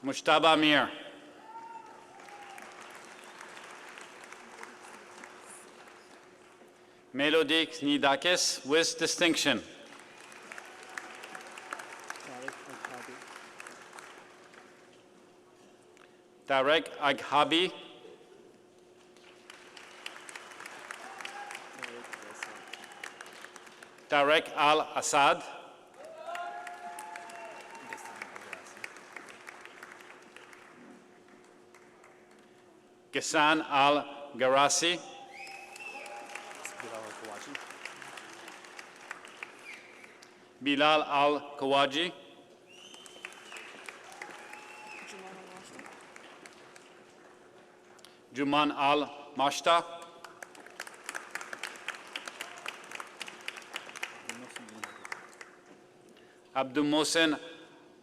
Mushtaba Mir. Melodic Nidakis with distinction. Tarek Aghabi. Tarek Al-Assad. Ghassan Al-Garasi. Bilal Al-Kawaji, Juman Al-Mashta, Abdul Mohsen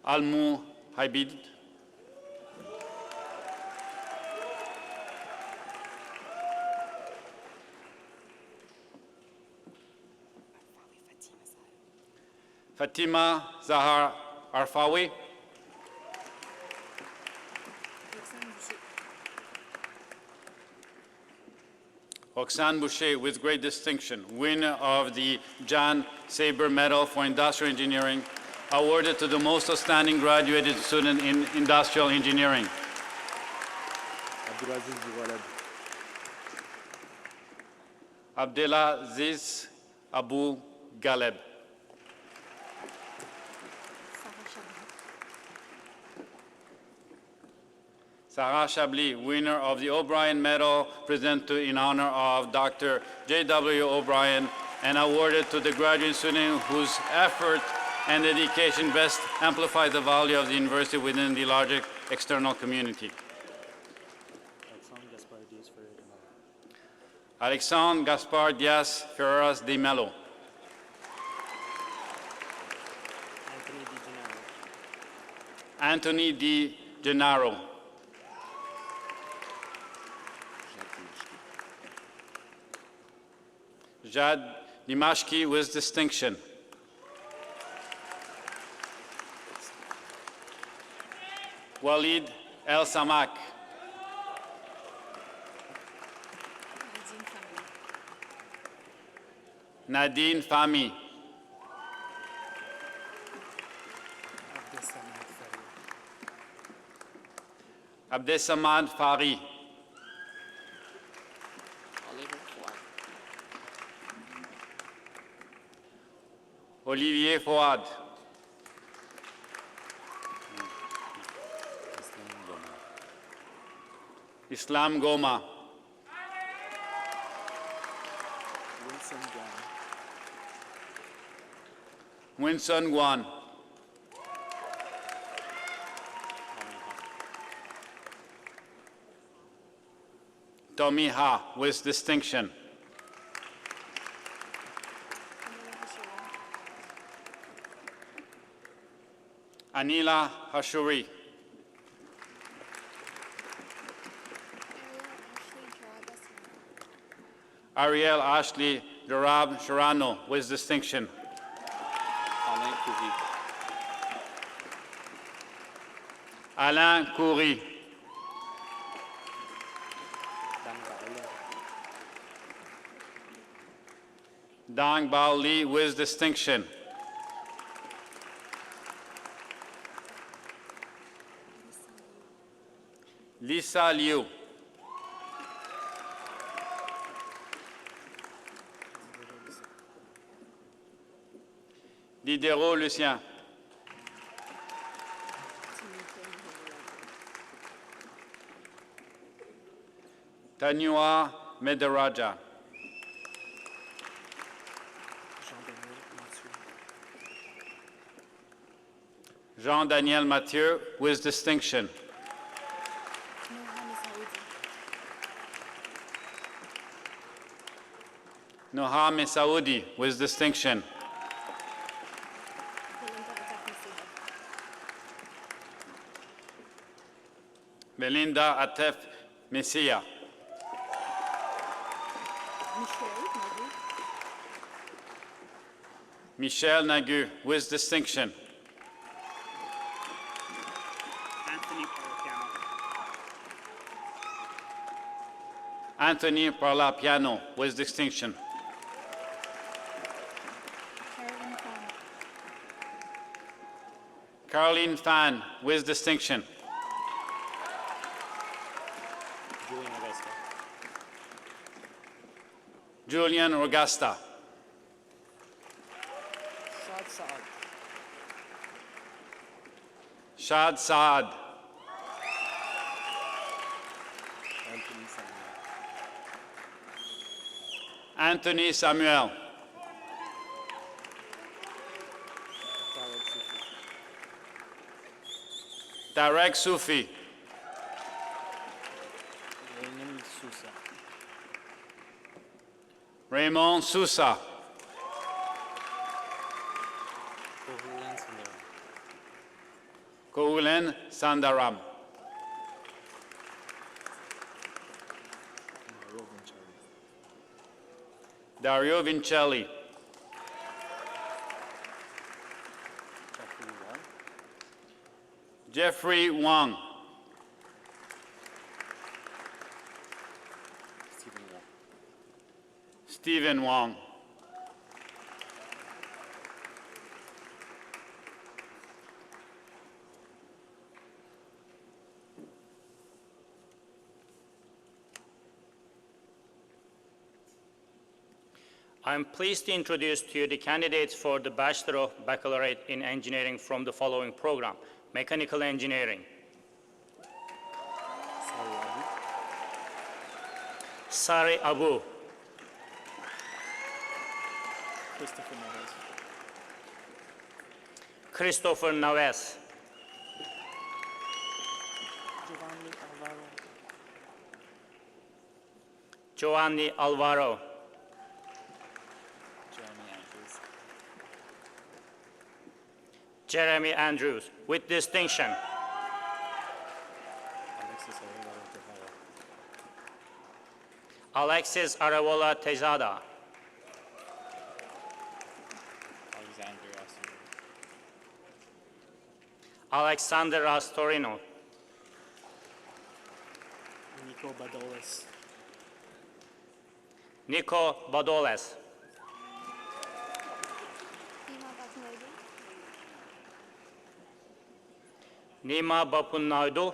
Al-Muhaibid, Fatima Zahar Arfawi, Roxane Boucher, with great distinction, winner of the Jan Saber Medal for Industrial Engineering, awarded to the most outstanding graduated student in industrial engineering. Abdelaziz Abu Galeb. Sarah Chablis, winner of the O'Brien Medal, presented in honor of Dr. J.W. O'Brien and awarded to the graduate student whose effort and dedication best amplify the value of the university within the larger external community. Alexandre Gaspard Diaz Ferreras de Mello. Anthony Di Gennaro. Jad Dimashki with distinction. Walid El Samak. Nadine Fahmy. Abdesamad Fari. Olivier Fouad. Islam Goma. Winston Guan. Tommy Ha with distinction. Anila Hashuri. Ariel Ashley Durab Sharano with distinction. Alain Khoury. Dang Bao Li with distinction. Lisa Liu. Diderot Lucien. Tanua Medaraja. Jean-Daniel Mathieu with distinction. Noha Messaoudi with distinction. Belinda Atef Messia. Michel Nagu with distinction. Anthony Parlapiano with distinction. Caroline Fan with distinction. Julian Rogasta. Shad Saad. Anthony Samuel. Tarek Sufi. Raymond Sousa. Koulen Sandaram. Dario Vincelli. Jeffrey Wang. Stephen Wang. I'm pleased to introduce to you the candidates for the Bachelor of Baccalaureate in Engineering from the following program: Mechanical Engineering. Sari Abu. Christopher Naves. Giovanni Alvaro. Jeremy Andrews, with distinction. Alexis Aravola Tejada. Alexander Astorino. Nico Badoles. Nico Badoles. Nima Bapun Naidu.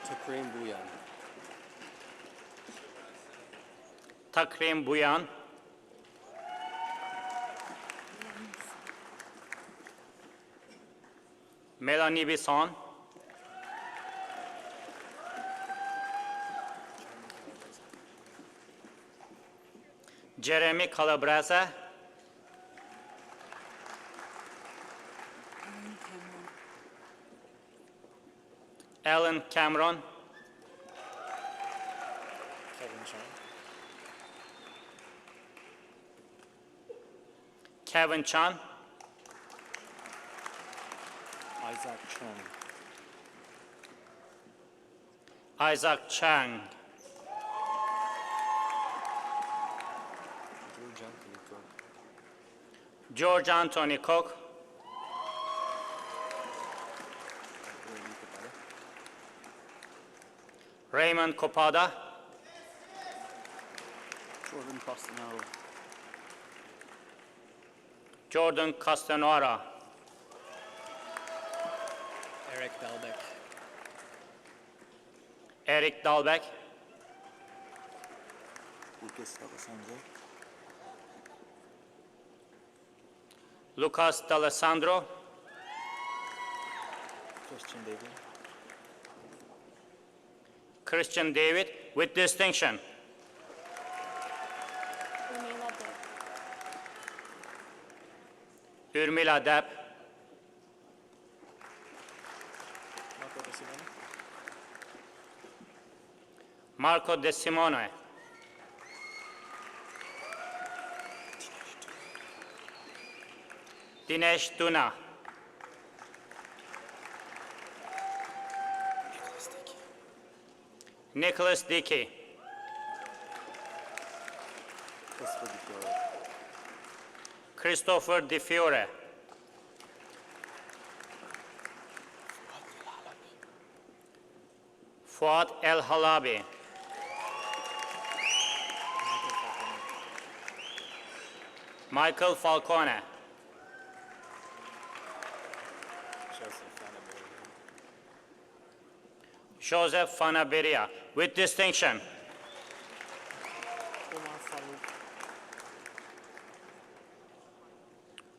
Takrim Buyan. Takrim Buyan. Melanie Bisson. Jeremy Calabrese. Alan Cameron. Kevin Chan. Isaac Chung. Isaac Chang. George Anthony Cook. Raymond Copada. Jordan Costanaro. Jordan Castanora. Eric Dalbeck. Eric Dalbeck. Lucas D'Alessandro. Lucas D'Alessandro. Christian David. Christian David, with distinction. Urmila Depp. Marco De Simone. Dinesh Tuna. Nicholas Dickey. Christopher Di Fiore. Fuad El Halabi. Michael Falcone. Joseph Fanaberia, with distinction.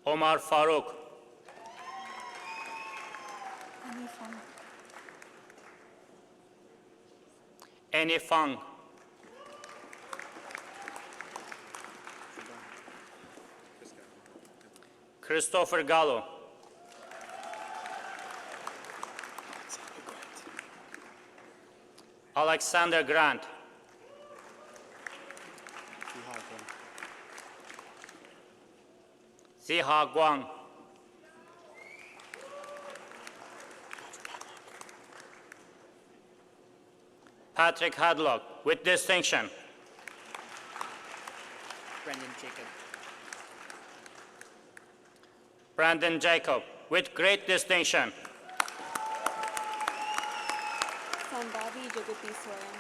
Omar Farouk. Annie Fang. Christopher Gallo. Alexander Grant, Ziha Guang, Patrick Hadlock, with distinction. Brendan Jacob. Brandon Jacob, with great distinction. Sambhavi Jagatiswaran.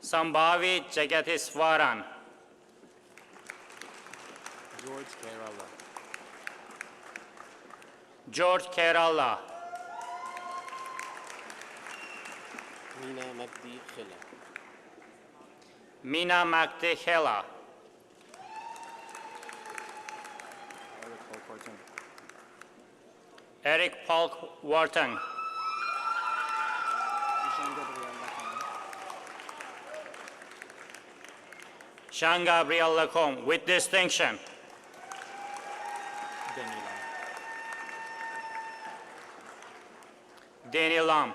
Sambhavi Jagatiswaran, George Kerala. George Kerala, Mina Magdi Khila. Mina Magdi Khela, Eric Polkorton. Eric Paul Wharton, Jean Gabriel Lacombe. Jean-Gabriel Lacombe, with distinction. Danny Lam. Danny Lam,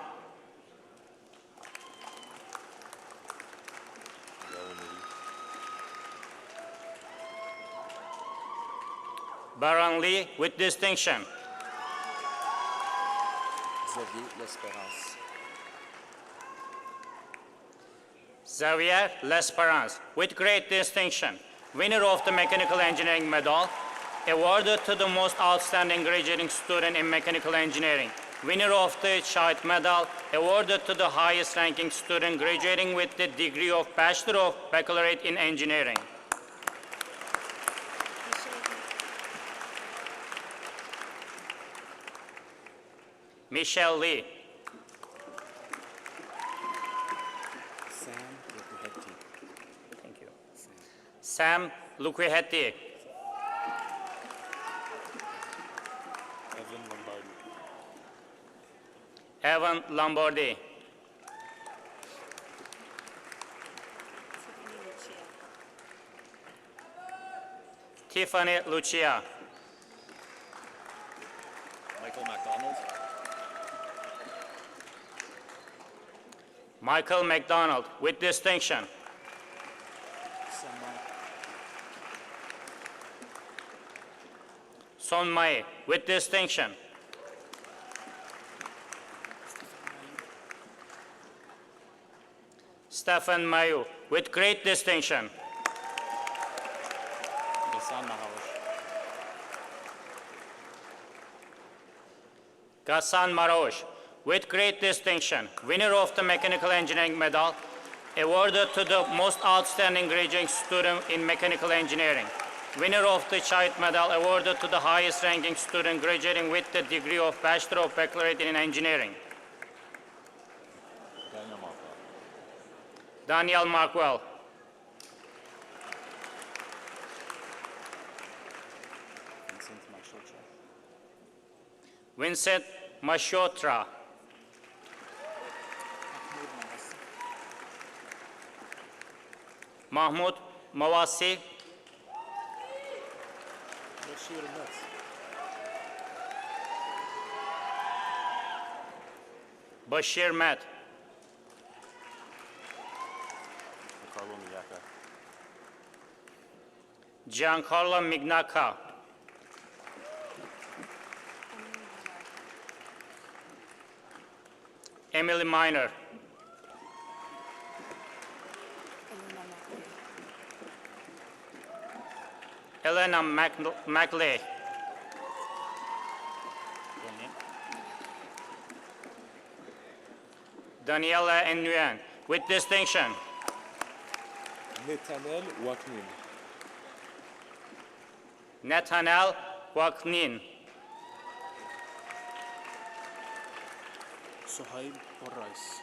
Baron Lee, with distinction. Xavier L'Espérance. Xavier L'Esperance, with great distinction, winner of the Mechanical Engineering Medal, awarded to the most outstanding graduating student in mechanical engineering, winner of the Child Medal, awarded to the highest ranking student graduating with the degree of Bachelor of Baccalaureate in Engineering. Michelle Lee, Sam Lukuhetti. thank you. Sam Luquihetti, Evan Lombardi. Evan Lombardi, Tiffany Lucia, Michael MacDonald. Michael McDonald, with distinction. Son Mai, with distinction. Stefan Mayu, with great distinction. Gassan Mahawish. Ghassan Marosh, with great distinction, winner of the Mechanical Engineering Medal, awarded to the most outstanding graduating student in mechanical engineering, winner of the Child Medal, awarded to the highest ranking student graduating with the degree of Bachelor of Baccalaureate in Engineering. Daniel Markwell. Daniel Markwell, Vincent Mashotra. Vincent Mashotra, Mahmoud Mawasi, Bashir Nuts. Bashir Met, Carlo Miyaka. Giancarlo Mignacca, Emily Miner, Elena Maclay, Daniela Nguyen, with distinction. Netanel Waknin. Nathaniel Waknin, Sohaib Orais.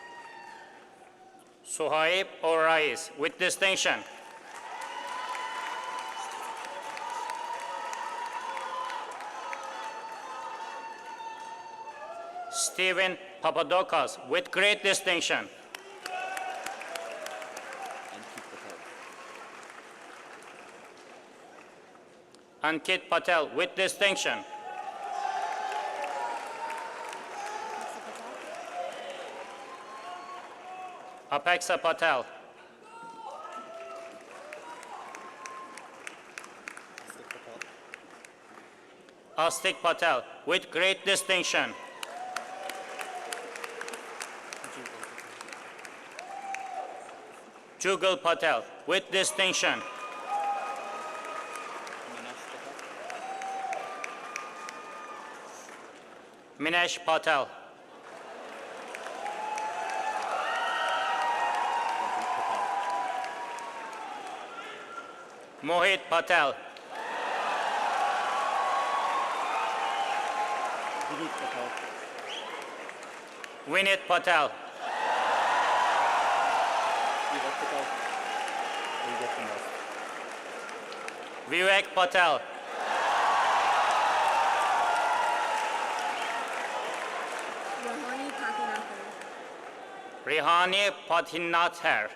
Suhaib Orais, with distinction. Stephen Papadokos, with great distinction. Ankit Patel. Ankit Patel, with distinction. Apexa Patel. Astik Patel, with great distinction. Jugal Patel, with distinction. Minesh Patel. Mohit Patel. Vinit Patel. Vivek Patel. Rihani Patinathar.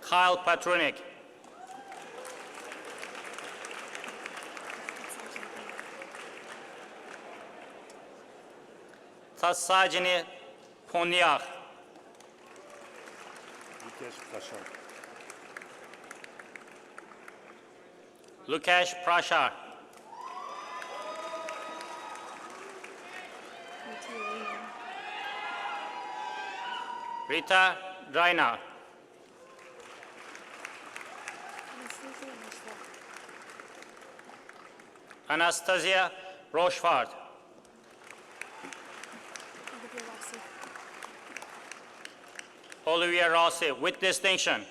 Kyle Patronik. Tassajini Ponyak. Lukesh Prashar. Rita Draina. Anastasia Rochefort. Olivia Rossi, with distinction.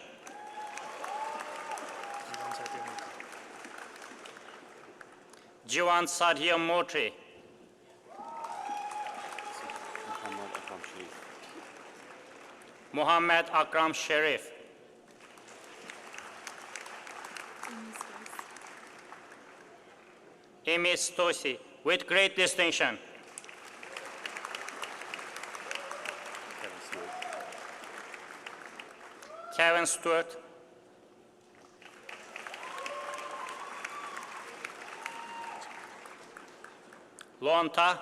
Jivan Sadhya Motri. Mohammed Akram Sharif. Amy Stosi, with great distinction. Kevin Stewart. Lonta.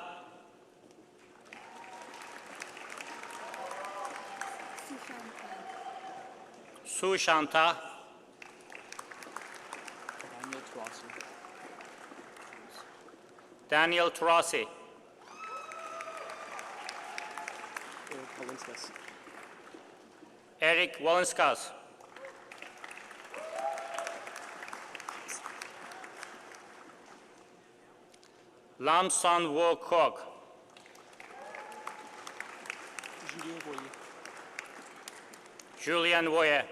Sushanta. Daniel Turasi. Eric Walinskas. Lam Son Wo Kok. Julian Voyer.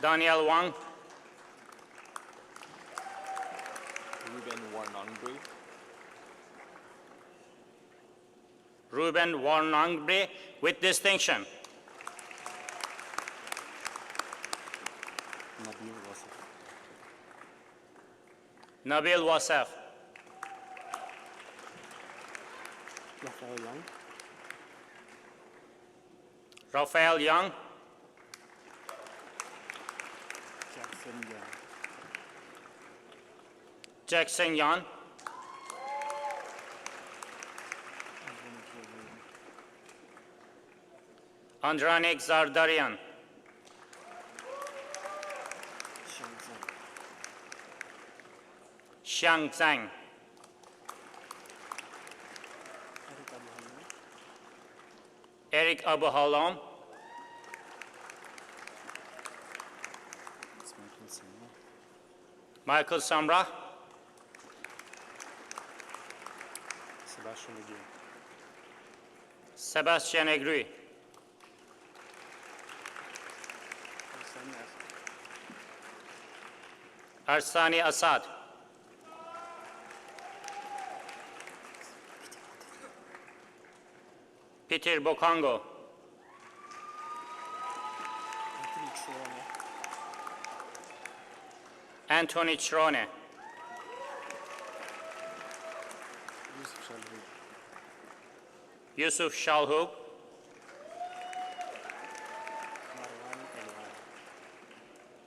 Daniel Wang. Ruben Warnangbre, with distinction. Nabil Wasef. Raphael Young. Jackson Yan. Andranik Zardarian. Xiang Zhang. Eric Abu Halom. Michael Samra. Sebastian Egri. Arsani Assad. Peter Bokongo. Anthony Chirone. Yusuf Shalhoub.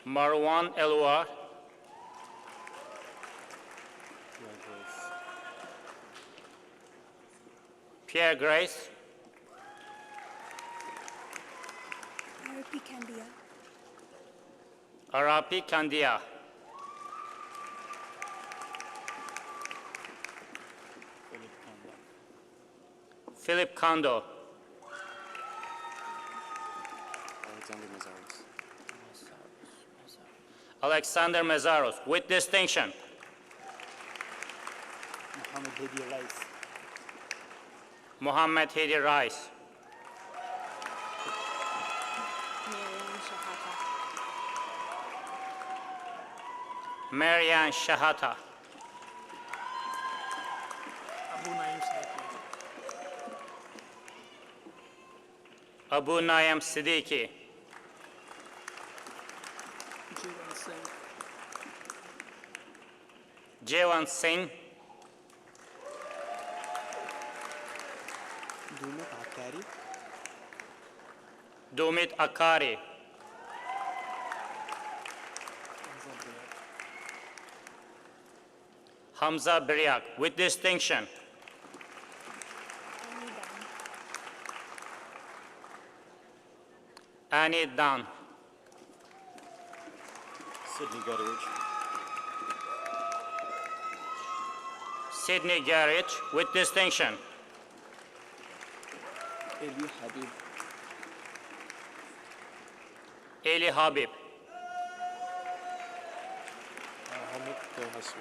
Marwan Elwar, Pierre Grace, Arapi Candia. Arapi Kandia, Philip Kondo, Alexander Mazaros. Alexander Mezaros, with distinction. Mohammed Hedi Rice. Mohammed Hedi Rice, Marianne Shahata. Marianne Shahata, Abu Naim Abu Siddiqui. Naim Siddiqui, Jeevan Singh, Dumit Akari. Dumit Akari, Hamza Biriak, with distinction. Annie Dan, Sydney Gutteridge. Sydney Garrett, with distinction. Eli Habib. Eli Habib, Mohammed Terhasu.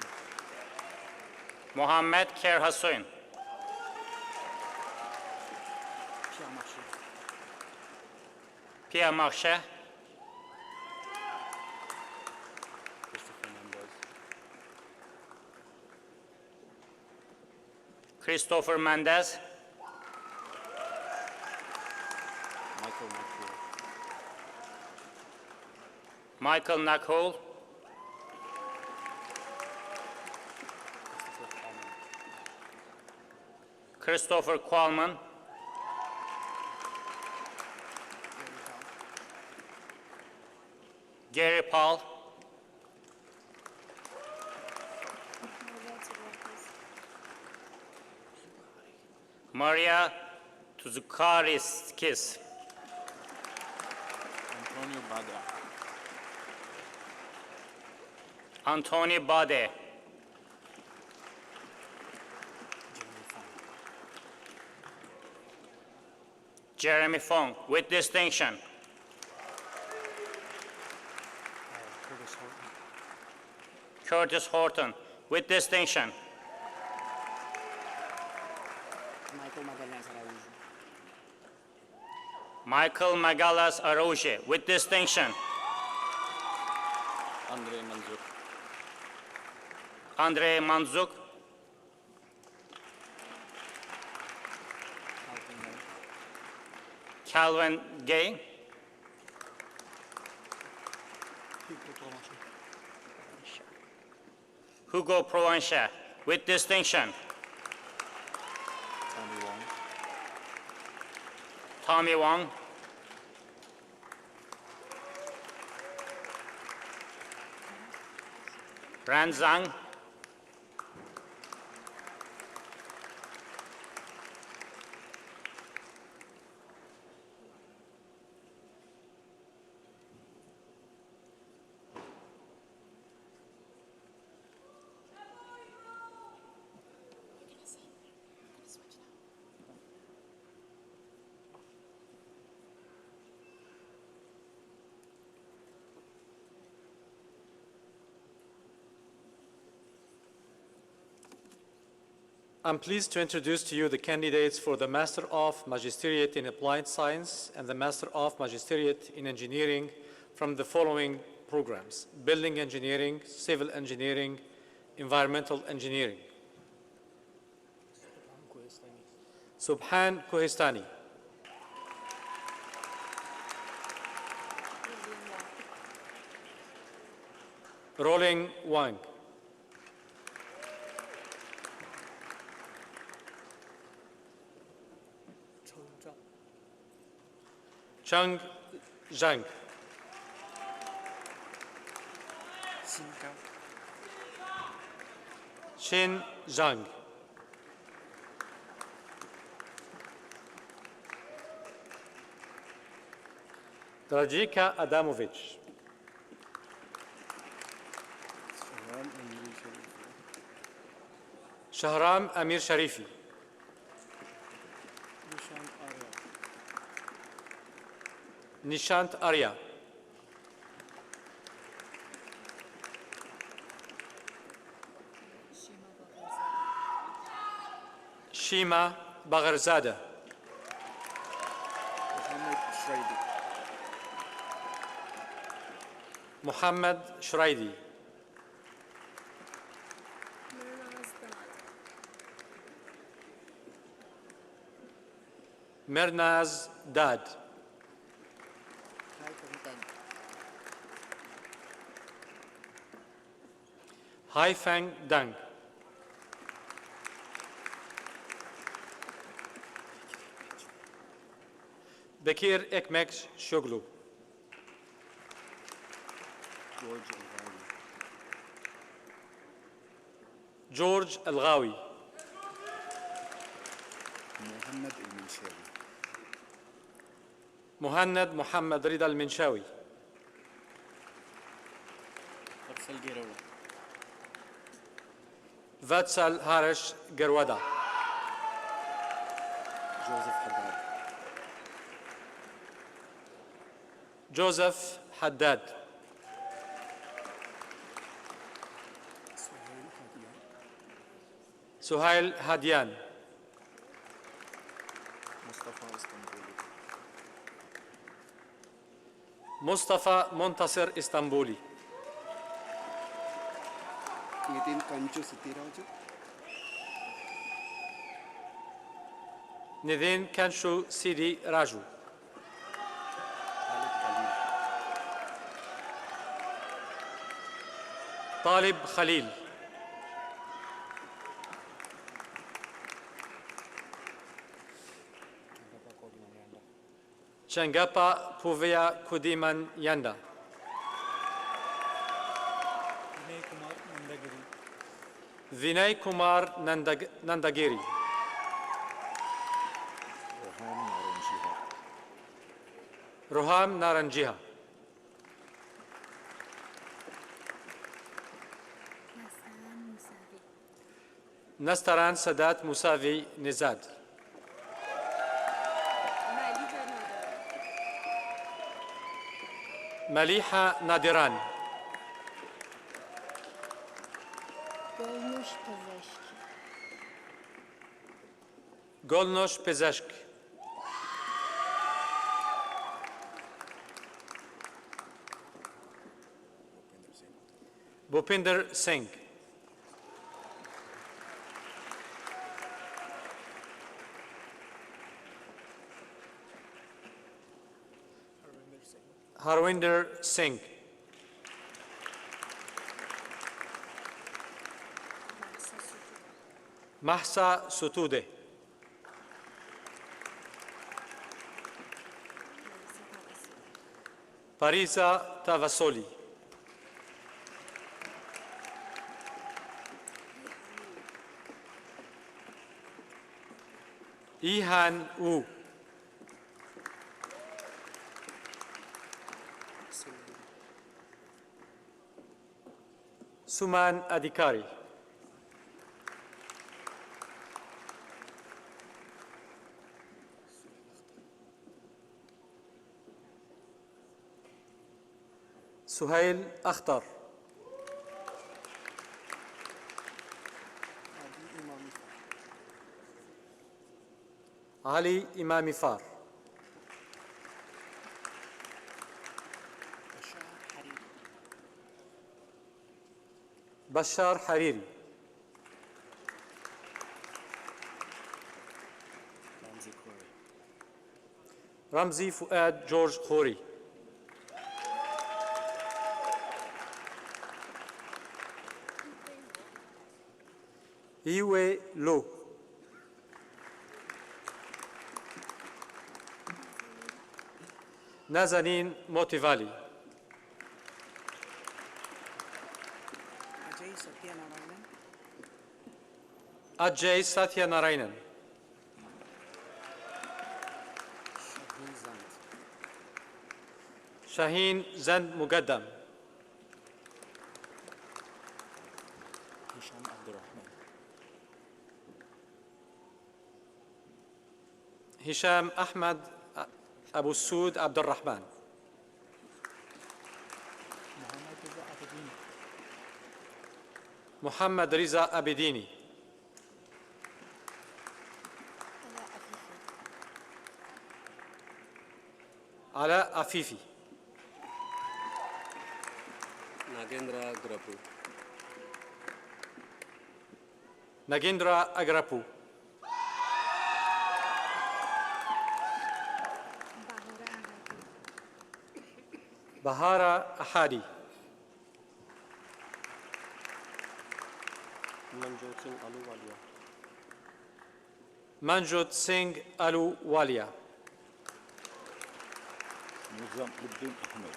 Mohammed Kher Hassoun, Pierre Marchais, Christopher Mendez. Christopher Mendez, Michael McCool. Michael Nakhol, Christopher Coleman. Christopher Qualman, Gary Paul, Maria Tuzukariskis, Antonio Bada. Anthony Bade, Jeremy Fong, with distinction. Curtis Horton. Curtis Horton, with distinction. Michael Magallanes Araújo. Michael Magalas Aroche, with distinction. Andre Manzuk. Andre Manzuk, Calvin Gay, Hugo Provencher, with distinction. Tommy Wong. Tommy Wong, Ran Zhang, I'm pleased to introduce to you the candidates for the Master of Magisteriate in Applied Science and the Master of Magisteriate in Engineering from the following programs: Building Engineering, Civil Engineering, Environmental Engineering. Subhan Kohistani. Rolling Wang. Chang Zhang. Shin Zhang. Dragika Adamovich. Shahram Amir Sharifi. Nishant Arya. Shima Bagharzada. Muhammad Shraidi. Mirnaz Dad. Haifeng Dang. Bekir Ekmek Shoglu. George Al-Ghawi. محمد المنشاوي. Muhannad Muhammad Rida Al-Minshawi. أرسل جيرو. Vatsal Harish Gerwada. جوزيف حداد. Joseph Haddad. Suhail Hadian. مصطفى اسطنبولي. Mustafa Montasir Istanbuli. Nitin Kanchu Siddhiraju. Nidin Kanshu Sidi Raju. خالد خليل. Talib Khalil. Changapa Puvea Kudiman Yanda. Vinay Kumar Nandagiri. Roham Naranjiha. Nastaran Sadat Musavi Nizad. Maliha Nadiran. Golnush Pazeshki. Golnosh Pezeshk. Bhupinder Singh. Harwinder Singh. Mahsa Sutude. Parisa Tavasoli. Ihan Wu. Suman Adhikari. Suhail Akhtar. Ali Imamifar. Bashar Hariri. Ramzi Fuad George Khori. Iwe Lo. Nazanin Motivali. Ajay Satyanarayan. Ajay Satyanarayanan, Shaheen Zand Mugaddam, هشام عبد الرحمن Hisham Ahmad Abu Sood Abdul Rahman, Muhammad Riza Abedini, Ala Afifi, Nagendra Grapu Nagendra Agrapu, Bahara Ahadi, Manjot Singh Aluwalia Manjot Singh Aluwalia, Muzamuddin Ahmed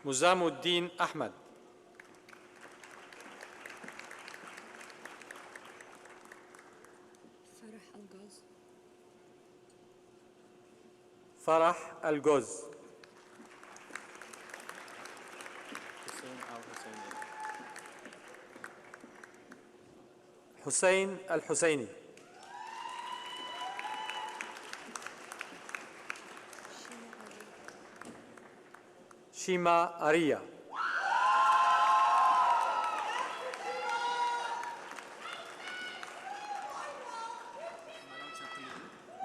Muzamuddin Ahmad, Farah Algaz, Farah Al-Goz, Hussein Al-Husseini, Shima Arya,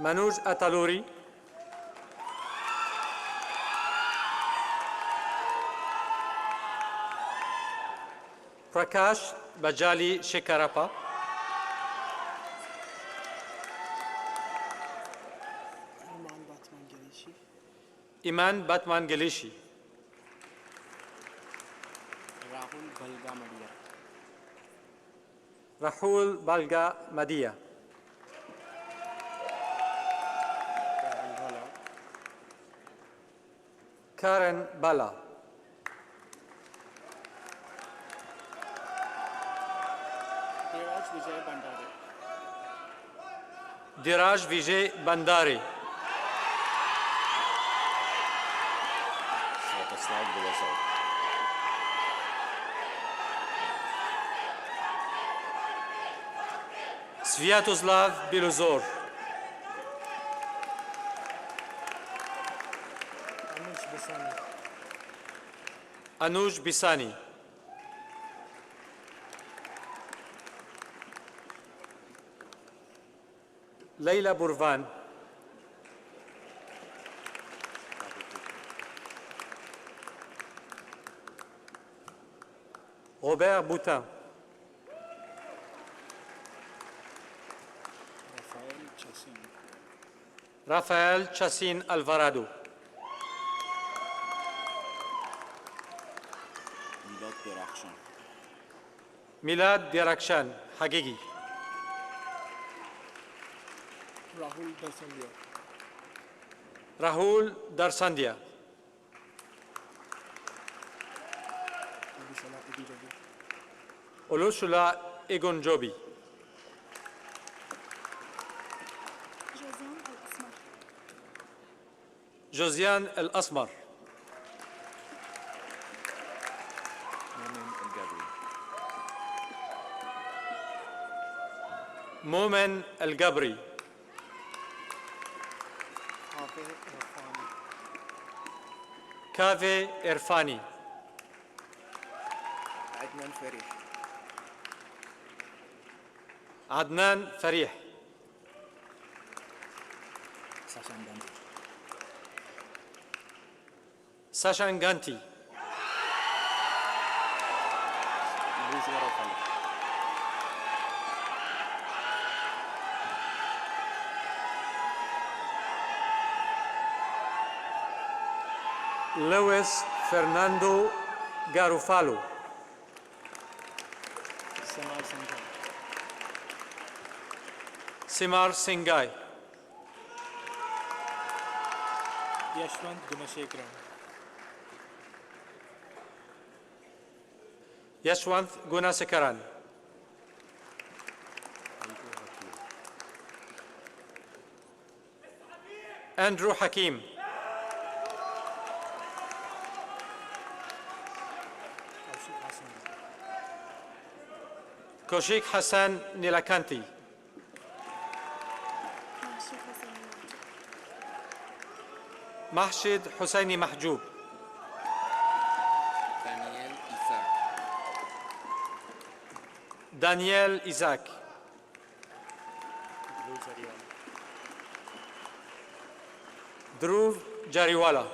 Manoj Ataluri, Prakash Bajali Shekarapa, Iman Batman Gelishi, Rahul Balga Madia Rahul Balga Madia, Karen Bala, Devraj Vijay Bandare Diraj Vijay Bandari, Svatoslav Bilazov Sviatoslav Bilozor, Anuj Bisani, Leila Burvan, Robert Boutin, Rafael Chassin Rafael Chassin Alvarado, Milad Berakhshan Milad Dirakshan Hagigi, Rahul Dasandia Rahul Darsandia, Abisala Ibijabi Olushula Egonjobi, Josiane Al-Asmar, Josiane El Asmar, Momin Momen Al-Gabri El Gabri, Hafiz Irfani Kave Irfani, Adnan Farih Adnan Farih, Sashan Gandhi Sashan Ganti, Luis Garofalo Luis Fernando Garufalo, Samar Singhal Simar Singhai, Yashwant Gunashekram Yashwant Gunasekaran, Andrew Hakim. Kaushik Hassan Nilakanti. Mahshid Hussaini Mahjoub. Daniel Isaac. Dhruv Jariwala.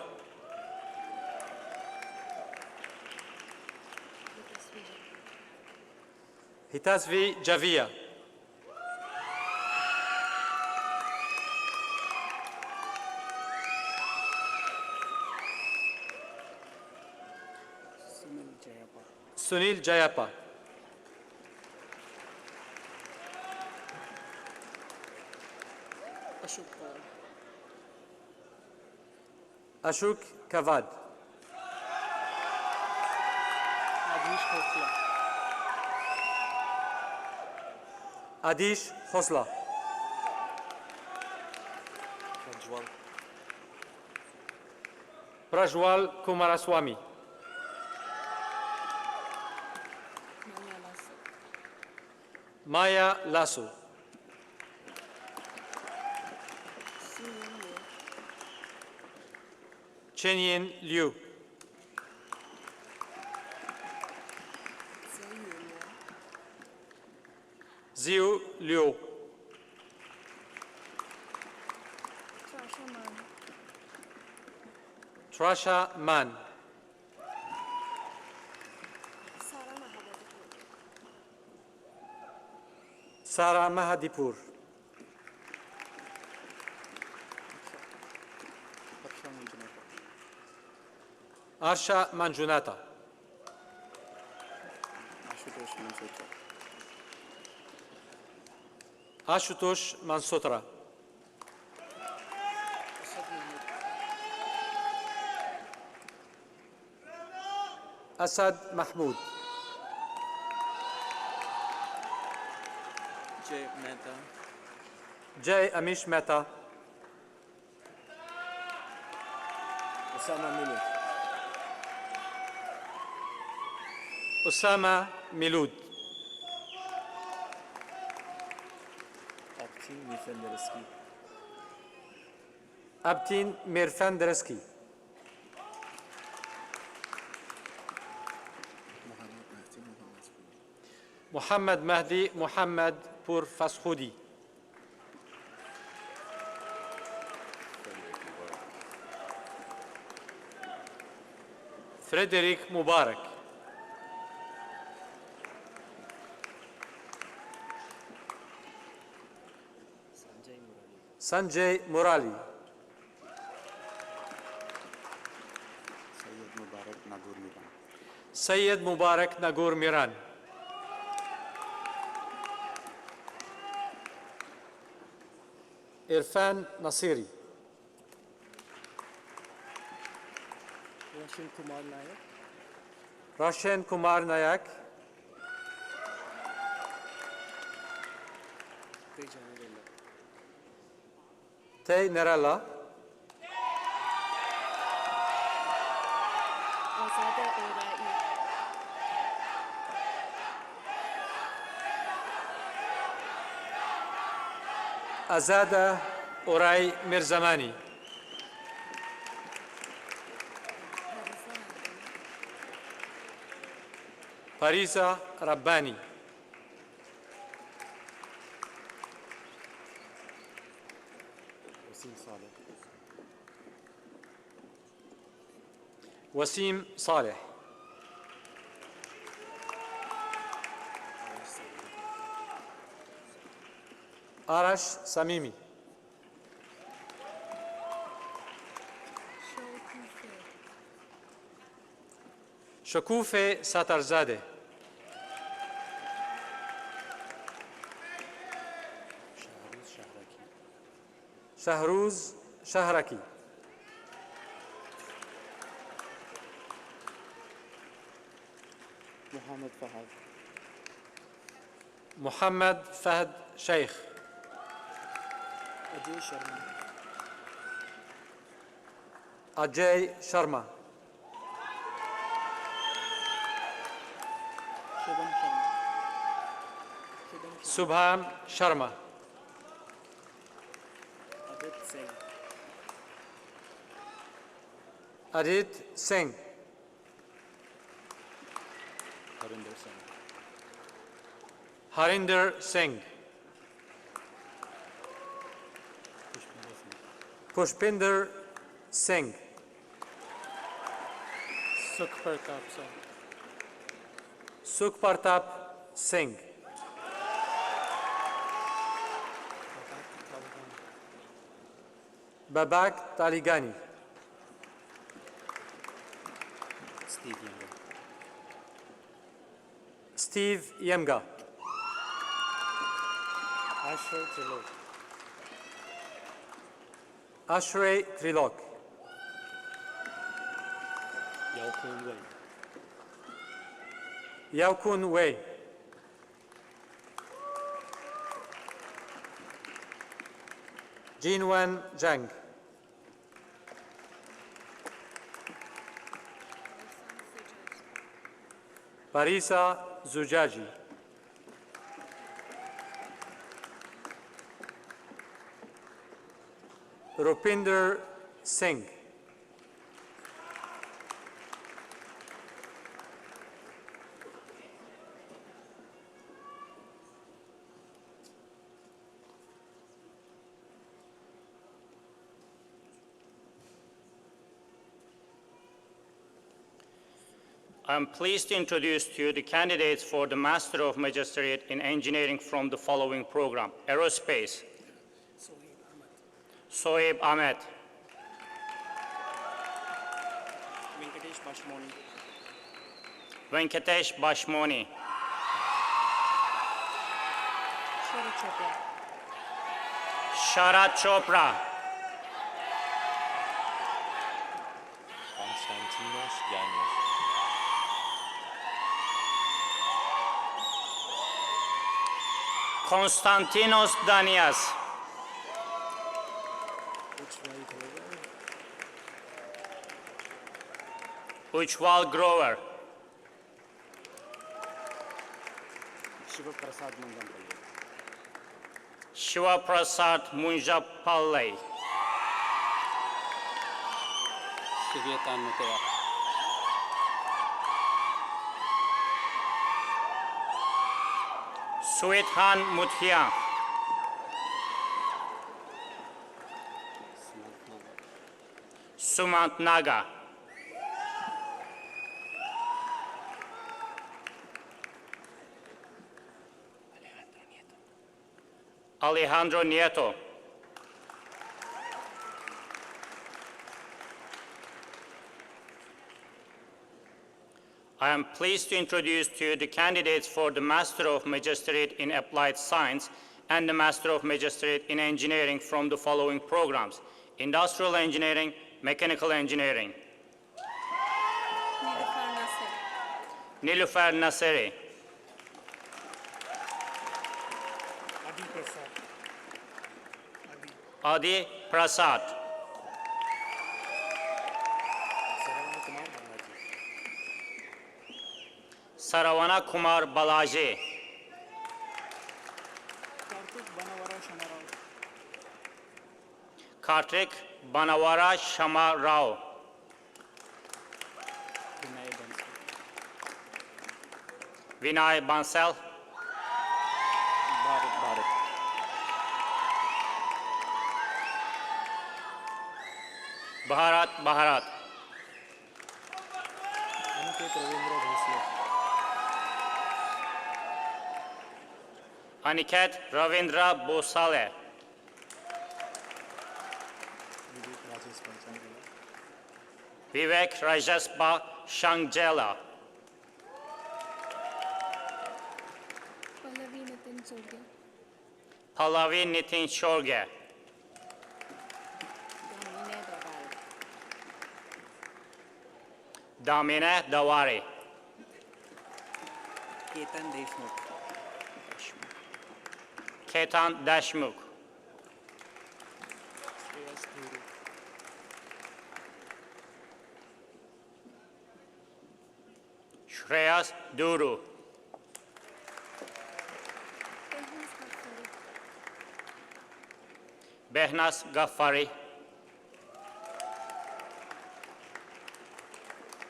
Hitasvi Javia. Sunil Jayappa. Ashok Kavad. Adish Khosla. Prajwal Kumaraswamy. Maya Lasso. Chenyin Liu. Ziu Liu. Trasha Man. Sara Mahadipur. Arsha Manjunata. Ashutosh Mansotra. Asad Mahmoud. Jay Mehta. Jay Amish Mehta. Osama Milud. Osama Milud. Abtin Mifendereski. Abtin Mirfandereski. Muhammad Mahdi Muhammad Pur Faskhudi. Frederick Mubarak. Sanjay Murali. Syed Mubarak Nagur Miran. Irfan Nasiri. Roshan Kumar Nayak. Roshan Kumar Nayak. Tay Nerala. Azada Orai Mirzamani. Parisa Rabbani. Wasim Saleh. Arash Samimi. Shakufe Satarzade. Shahruz Shahraki. Muhammad Fahad. Muhammad Fahd Sheikh. Ajay Sharma. Ajay Sharma. Shubham Sharma. Subham Sharma. Adit Singh. Adit Singh. Harinder Singh. Harinder Singh. Pushpinder Singh. Sukhpartap Singh. Sukhpartap Singh. Babak Taligani. Steve Younger. Steve Yemga. Asher Trilok. Ashray Trilok. Yaokun Wei. Yaokun Wei. Jinwen Zhang. Parisa Zujaji. Rupinder Singh. I'm pleased to introduce to you the candidates for the Master of Magisterate in Engineering from the following program: Aerospace, Soeb Ahmed, Venkatesh Bashmoni. Venkatesh Bashmoni, Sharat Chopra. Sharat Chopra, Konstantinos Yannis. Konstantinos Danias, Ujjwal Grover, Shiva Prasad Mangampalli. Shiva Prasad Munjapallai, Suvyatan Mutera. Suithan Muthia, Sumant Naga, Alejandro Nieto, I am pleased to introduce to you the candidates for the Master of Magisterate in Applied Science and the Master of Magisterate in Engineering from the following programs: Industrial Engineering, Mechanical Engineering. Nilufar Nasser. Nilufar Nasseri, Adi Prasad. Adi Prasad, Saravana Kumar Balaji. Saravana Kumar Balaji, Karthik Banawara Shamarao. Kartik Banawara Shama Rao, Vinay Bansal. Vinay Bansal, Bharat. Bharat Bharat, Aniket Ravindra Bhosle. Aniket Ravindra Bosale, Vivek Rajesh Pansal. Vivek Rajaspa Shangjela, Pallavi Nitin Sogia. Pallavi Nitin Shorge, Damine Dawal. Damine Dawari, Ketan Deshmukh. Ketan Dashmukh, Shreyas Dhuru. Reyes Duru. Behnaz Behnaz Ghaffari. Gaffari.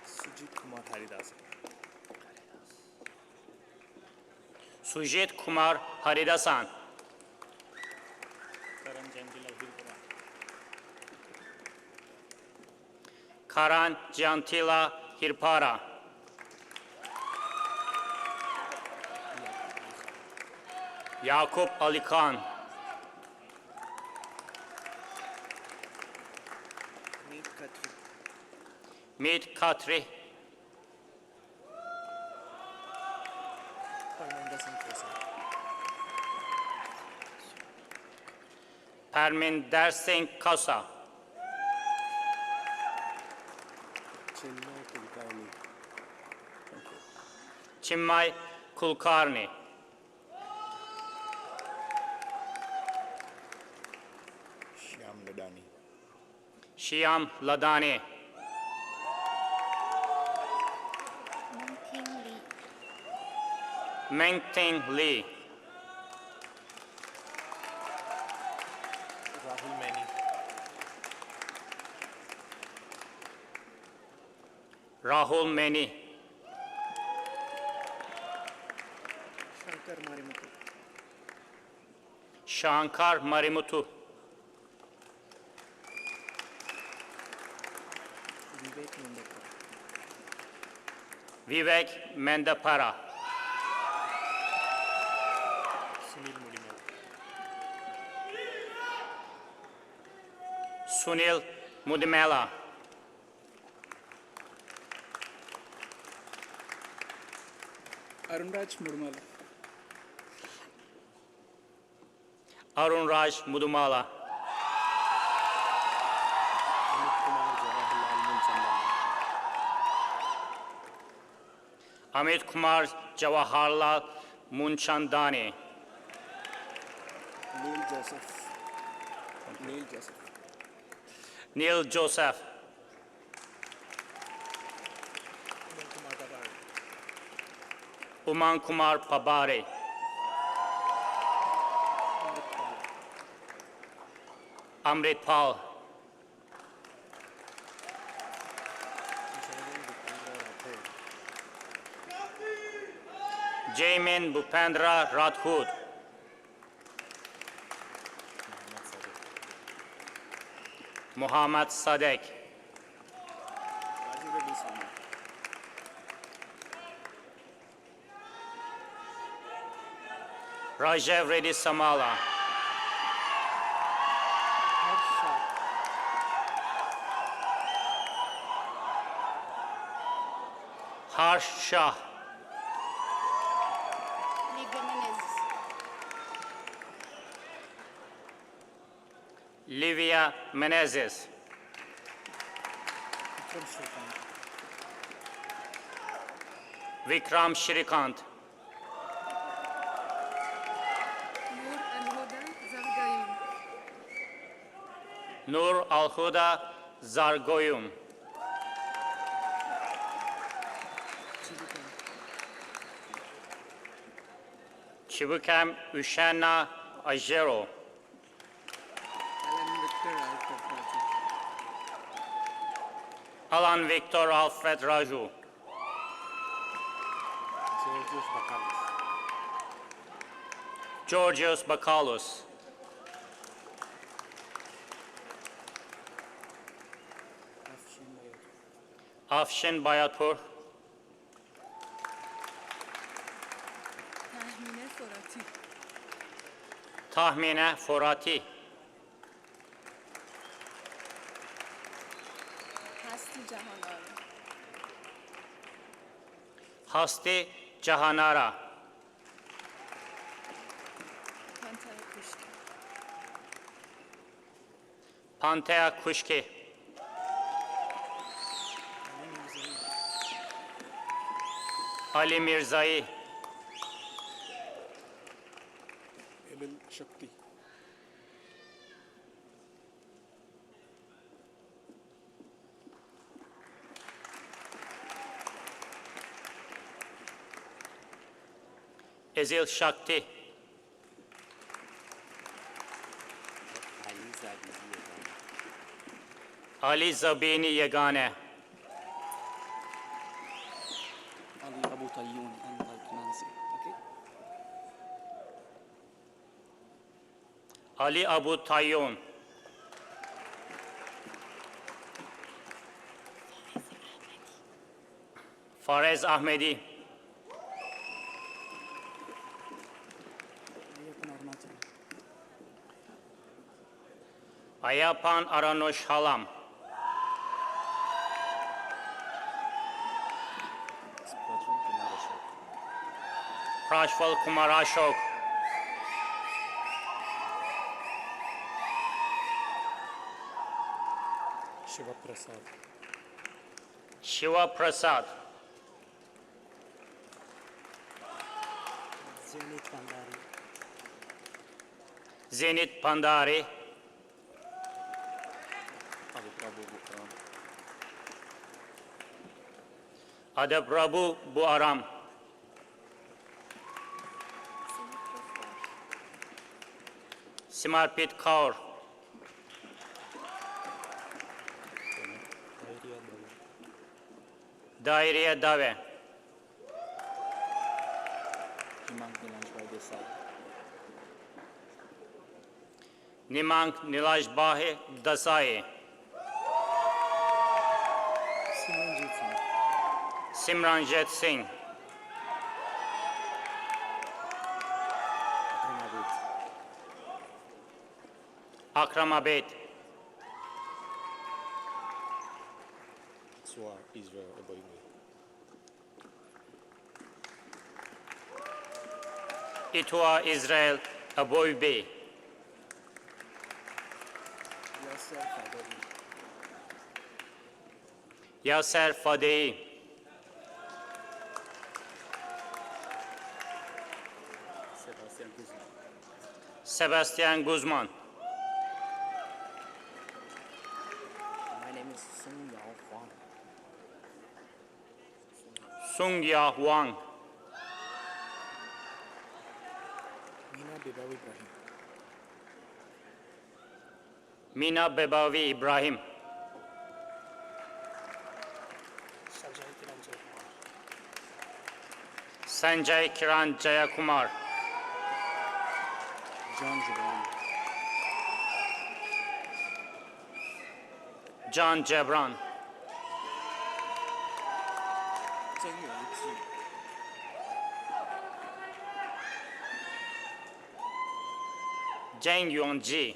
Sujit Kumar Haridas. Sujit Kumar Haridasan. Karan Jantila Karan Jantila Hirpura. Hirpara. Yakup Ali Khan. Meet Khatri. Meet Khatri. Parminder Singh Prasad. Parminder Singh Kausa. Chinmay Kulkarni. Chinmay Kulkarni. Shyam Ladani. Shyam Ladani. Mungting Lee. Mengting Lee. Rahul Mani. Rahul Meni. Shankar Marimutu. Shankar Marimutu. Vivek Mundakar. Vivek Mendapara. Sunil Mudimel. Sunil Mudimela. Arunraj Murmal. Arun Raj Mudumala. Amit Kumar Jawaharlal Amit Kumar Jawaharlal Munchandani. Munchandani. Neil Joseph. Neil Joseph. Neil Joseph. Umang Kumar Pabare. Amrit Pal. Jaimin Bhupendra Rathod. Muhammad Sadek. Rajev Reddy Samala. Harsh Shah. Livia Menezes. Livia Menezes. Vikram Shrikant. Vikram Shrikant. Nur Al-Huda Nur Al-Huda Zargayum. Zargoyum. Chibukam Ushanna Ajero. Alan Victor Alfred Alan Victor Alfred Raju. Raju. Georgios Bakalis. Georgios Bakalos. Afshin Bayatpur. Tahmine Forati. Tahmine Forati. Hasti Jahanara. Hasti Jahanara. Pantera Kushki. Pantea Kushki. Ali Mirzai. Emil Shakti. Ezil Shakti, Ali Zabini Yegane, Ali Abu Tayyun and like Nancy. Okay? Ali Abu Tayyun, Farez Ahmedi, Ayapan Aranosh Halam, Prashval Kumar Ashok, Shiva Prasad. Shiva Prasad, Zenit Pandari. Zenit Pandari, Adaprabu Buaram, Simarpit Kaur, Dairiya Dave, Nimang Nilaj Bahe Dasai, Simranjit Singh, Akram Abed, Swar Israel Aboyme. Itua Israel Aboybe, Yasser Fadari. Yasser Fadei, Sebastian Guzman. Sebastian Guzman, My name is Sung Yao Huang. Sung Ya Wang, Mina Bebawi Ibrahim. Mina Bebawi Ibrahim, Sanjay Kiranjay. Sanjay Kiran Jayakumar, John Jabran. John Jabran, Zheng Yuji. Zheng Yongji,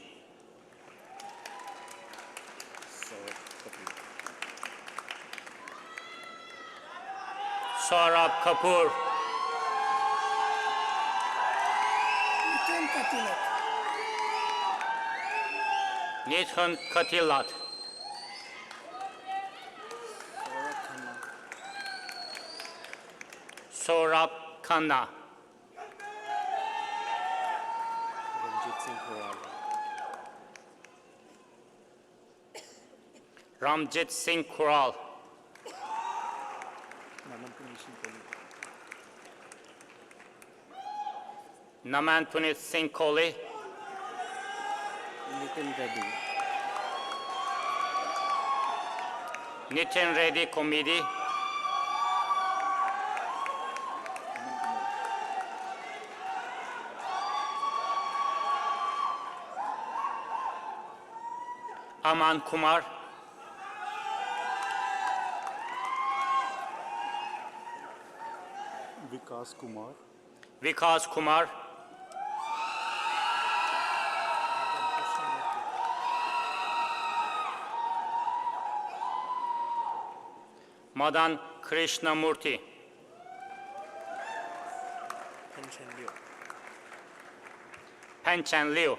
Saurabh Kapoor, Nithan Katilat, Saurabh Khanna, Ranjit Singh Koral. Ramjit Singh Kural, Naman Punishin Koli. Naman Punit Singh Kohli, Nitin Reddy. Nitin Reddy Komedi, Aman Kumar, Vikas Kumar. Vikas Kumar, Madan Krishnamurthy, Penchen Liu. Penchan Liu,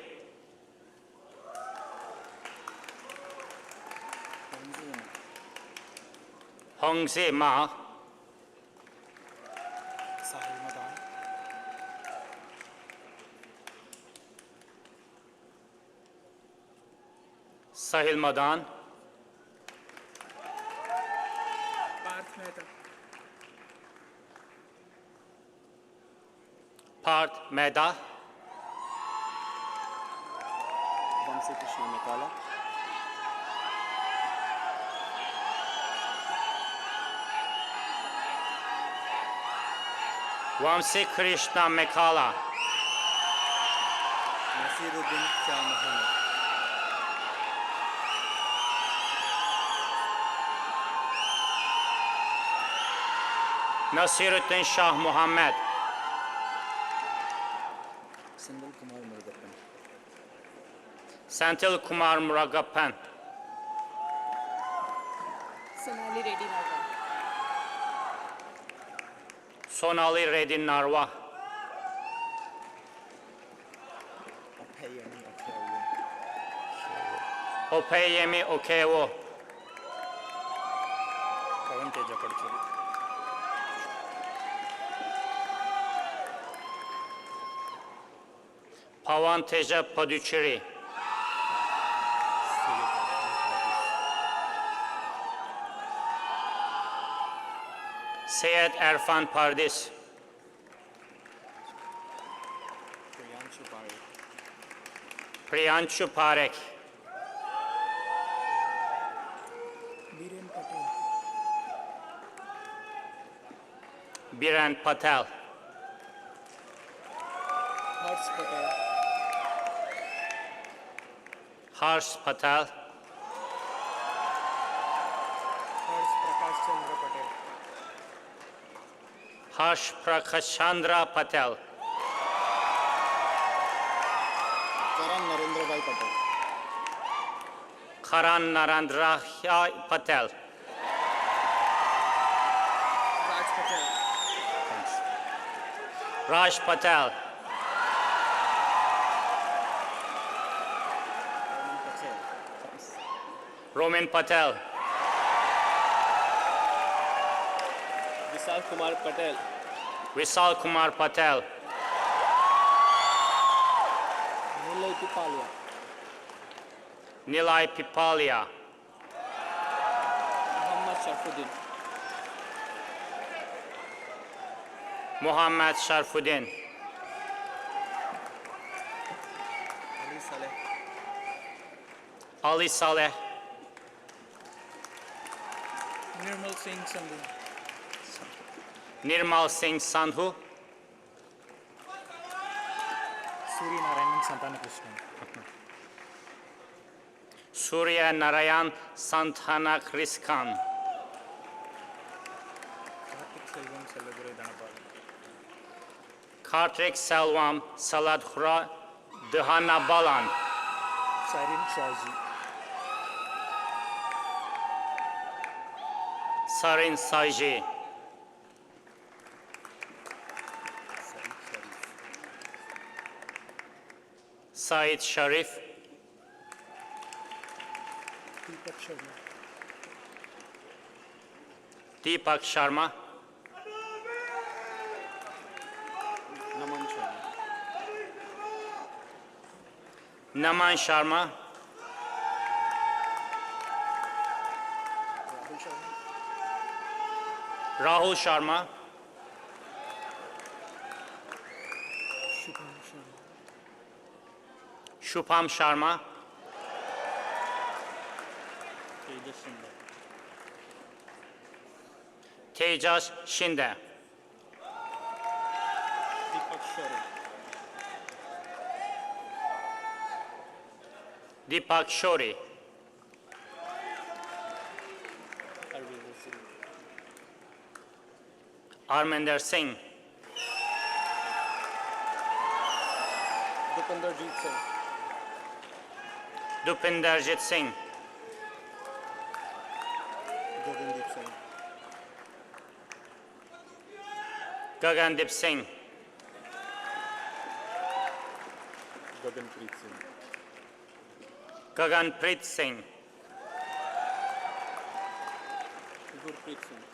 Hongzi Ma, Sahil Madan. Sahil Madan, Parth Mehta. Mehta. Vamsi Krishna Mekala. Vamsi Krishna Mekala. Nasiruddin Shah Muhammad. Nasiruddin Shah Muhammad. Sandal Kumar Murugappan. Senthil Kumar Murugappan. Sonali Reddy Narwa. Sonali Reddy Narwa. Apayani Okeawo. Opeyemi Okewo. Pavan Teja Padchuri. Pavan Teja Paducheri. Syed Erfan Pardis. Priyanshu Parekh. Priyanshu Parekh. Biren Patel. Biren Patel. Harsh Patel. Harsh Patel. Harsh Prakash Chandra Patel. Harsh Prakashandra Patel. Karan Narendra Bhai Patel. Karan Narendra Patel. Raj Patel. Raj Patel. Roman Patel. Vishal Kumar Patel. Vishal Kumar Patel. Nilay Pipalia. Nilay Pipalia. Muhammad Sharfuddin. Muhammad Sharfuddin. Ali Saleh. Ali Saleh. Nirmal Singh Sandhu. Nirmal Singh Sandhu. Suri Narayan Santana Krishnan. Surya Narayan Santana Kriskan. Kartik Selvam Saladure Dhanapal. Kartik Selvam Saladhura Dhanabalan. Sarin Shaji. Sarin Saji. Said Sharif. Deepak Sharma. Deepak Sharma. Naman Sharma. Naman Sharma. Rahul Sharma. Rahul Sharma. Shubham Sharma. Shubham Sharma. Tejas Shinde. Tejas Shinde. Deepak Shore. Deepak Shori. Arvinder Singh. Arminder Singh. Dupanderjeet Singh. Dupinderjit Singh. Gagandeep Singh. Gagandip Singh. Gaganpreet Singh. Gaganpreet Singh. Gurpreet Singh.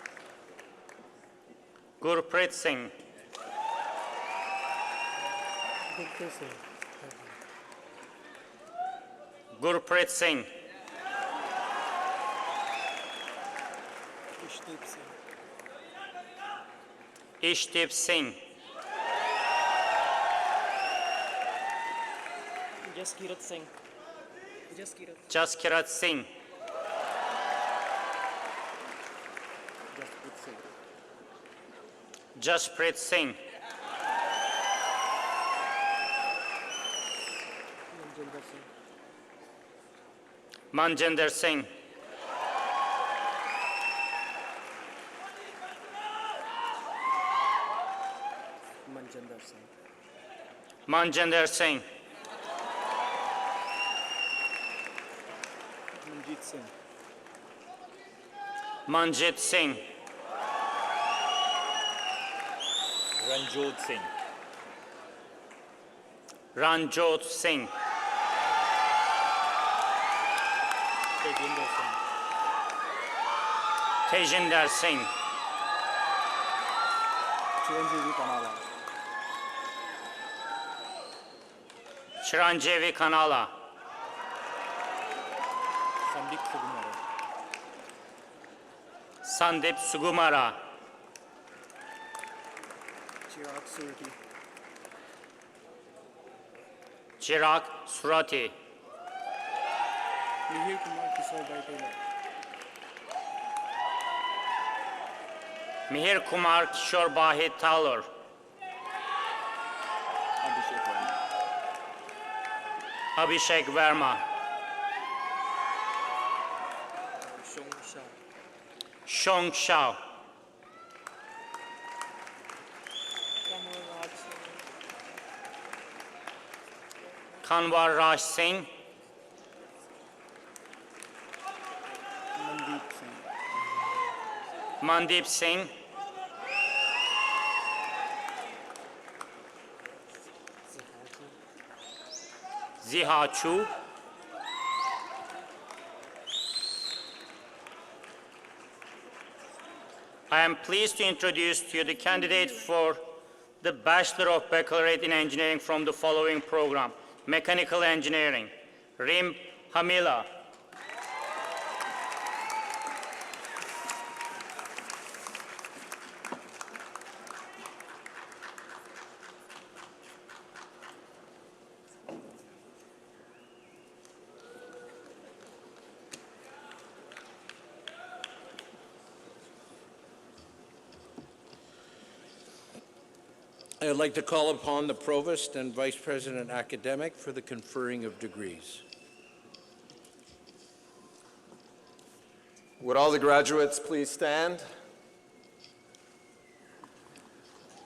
Gurpreet Singh. Gurpreet Singh. Gurpreet Singh. Ishdeep Singh. Ishdeep Singh. Jaskirat Singh. Jaskirat. Jaskirat Singh. Jasprit Singh. Jasprit Singh. Manjinder Singh. Manjinder Singh. Manjinder Singh. Manjinder Singh. Manjit Singh. Manjit Singh. Ranjot Singh. Ranjot Singh. Tejinder Singh. Tejinder Singh. Chiranjeevi Kanala. Chiranjeevi Kanala. Sandeep Sugumara. Sandeep Sugumara. Chirag Surati. Chirag Surati. Mihir Kumar Kishore Bhai Taylor. Mihir Kumar Kishore Bhai Taylor. Abhishek Verma. Abhishek Verma. Shong Shah. Shong Shao. Kanwar Kanwar Raj Singh. Raj Singh. Mandeep Singh. Mandeep Singh. Ziha Chu. I am pleased to introduce to you the candidate for the Bachelor of Baccalaureate in Engineering from the following program: Mechanical Engineering, Rim Hamila. I would like to call upon the Provost and Vice President Academic for the conferring of degrees. Would all the graduates please stand?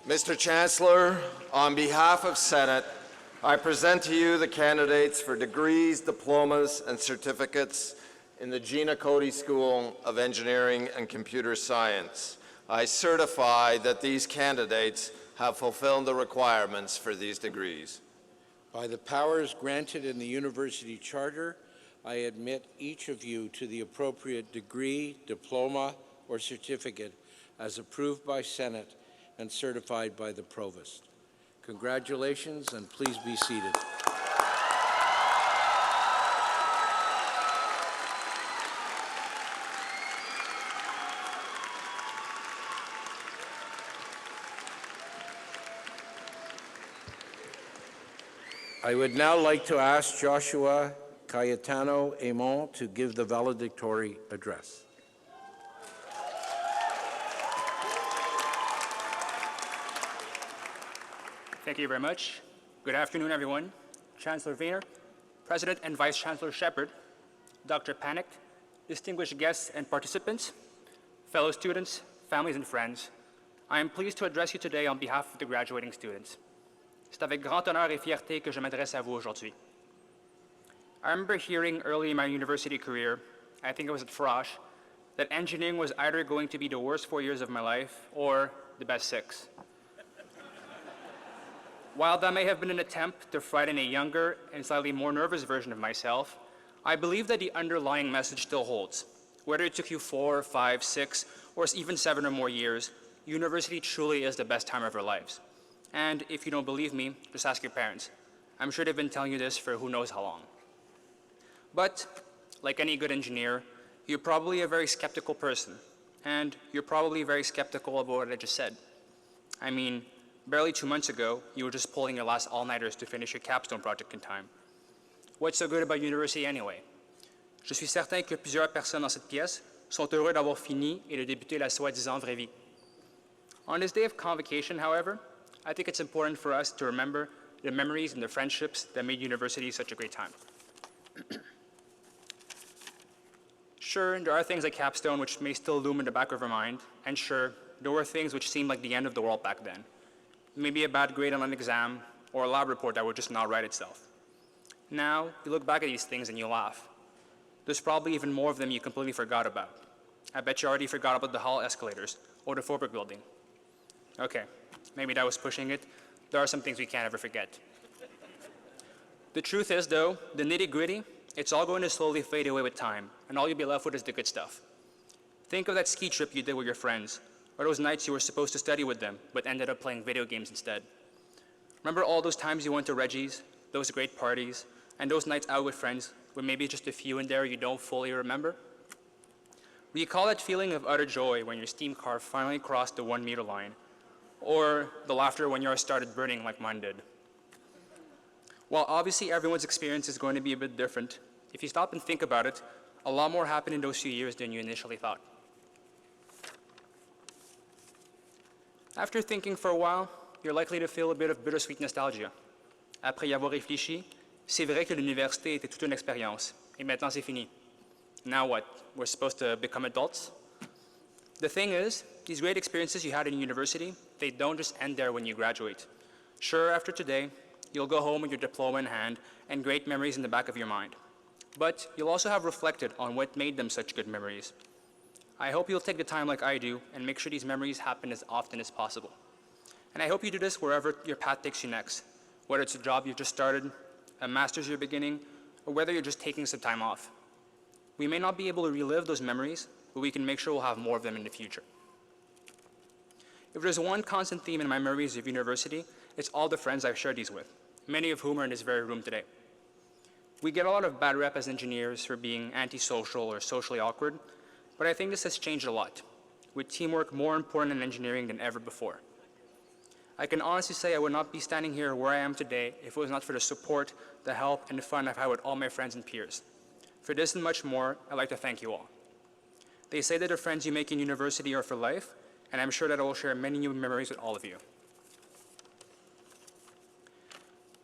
Mr. Chancellor, on behalf of Senate, I present to you the candidates for degrees, diplomas, and certificates in the Gina Cody School of Engineering and Computer Science. I certify that these candidates have fulfilled the requirements for these degrees. By the powers granted in the University Charter, I admit each of you to the appropriate degree, diploma, or certificate as approved by Senate and certified by the Provost. Congratulations, and please be seated. I would now like to ask Joshua Cayetano Amon to give the valedictory address. Thank you very much. Good afternoon, everyone. Chancellor Wiener, President and Vice Chancellor Shepard, Dr. Panek, distinguished guests and participants, fellow students, families, and friends, I am pleased to address you today on behalf of the graduating students. C'est avec grand honneur et fierté que je m'adresse à vous aujourd'hui. I remember hearing early in my university career, I think it was at Frosh, that engineering was either going to be the worst 4 years of my life or the best 6. While that may have been an attempt to frighten a younger and slightly more nervous version of myself, I believe that the underlying message still holds. Whether it took you 4, 5, 6, or even 7 or more years, university truly is the best time of our lives. And if you don't believe me, just ask your parents. I'm sure they've been telling you this for who knows how long. But, like any good engineer, you're probably a very skeptical person. And you're probably very skeptical about what I just said. I mean, barely 2 months ago, you were just pulling your last all-nighters to finish your capstone project in time. What's so good about university anyway? Je suis certain que plusieurs personnes dans cette pièce sont heureux d'avoir fini et de débuter la soi-disant vraie vie. On this day of convocation, however, I think it's important for us to remember the memories and the friendships that made university such a great time. Sure, there are things like capstone which may still loom in the back of our mind, and sure, there were things which seemed like the end of the world back then. Maybe a bad grade on an exam, or a lab report that would just not write itself. Now, you look back at these things and you laugh. There's probably even more of them you completely forgot about. I bet you already forgot about the hall escalators, or the Forbrick building. Okay, maybe that was pushing it. There are some things we can't ever forget. The truth is, though, the nitty-gritty, it's all going to slowly fade away with time, and all you'll be left with is the good stuff. Think of that ski trip you did with your friends, or those nights you were supposed to study with them, but ended up playing video games instead. Remember all those times you went to Reggie's, those great parties, and those nights out with friends, with maybe just a few in there you don't fully remember? Recall that feeling of utter joy when your steam car finally crossed the 1 meter line, or the laughter when yours started burning like mine did. While obviously everyone's experience is going to be a bit different, if you stop and think about it, a lot more happened in those few years than you initially thought. After thinking for a while, you're likely to feel a bit of bittersweet nostalgia. Après y avoir réfléchi, c'est vrai que l'université était toute une expérience, et maintenant c'est fini. Now what? We're supposed to become adults? The thing is, these great experiences you had in university, they don't just end there when you graduate. Sure, after today, you'll go home with your diploma in hand and great memories in the back of your mind. But you'll also have reflected on what made them such good memories. I hope you'll take the time like I do and make sure these memories happen as often as possible. And I hope you do this wherever your path takes you next, whether it's a job you've just started, a master's you're beginning, or whether you're just taking some time off. We may not be able to relive those memories, but we can make sure we'll have more of them in the future. If there's one constant theme in my memories of university, it's all the friends I've shared these with, many of whom are in this very room today. We get a lot of bad rep as engineers for being antisocial or socially awkward, but I think this has changed a lot, with teamwork more important in engineering than ever before. I can honestly say I would not be standing here where I am today if it was not for the support, the help, and the fun I've had with all my friends and peers. For this and much more, I'd like to thank you all. They say that the friends you make in university are for life, and I'm sure that I will share many new memories with all of you.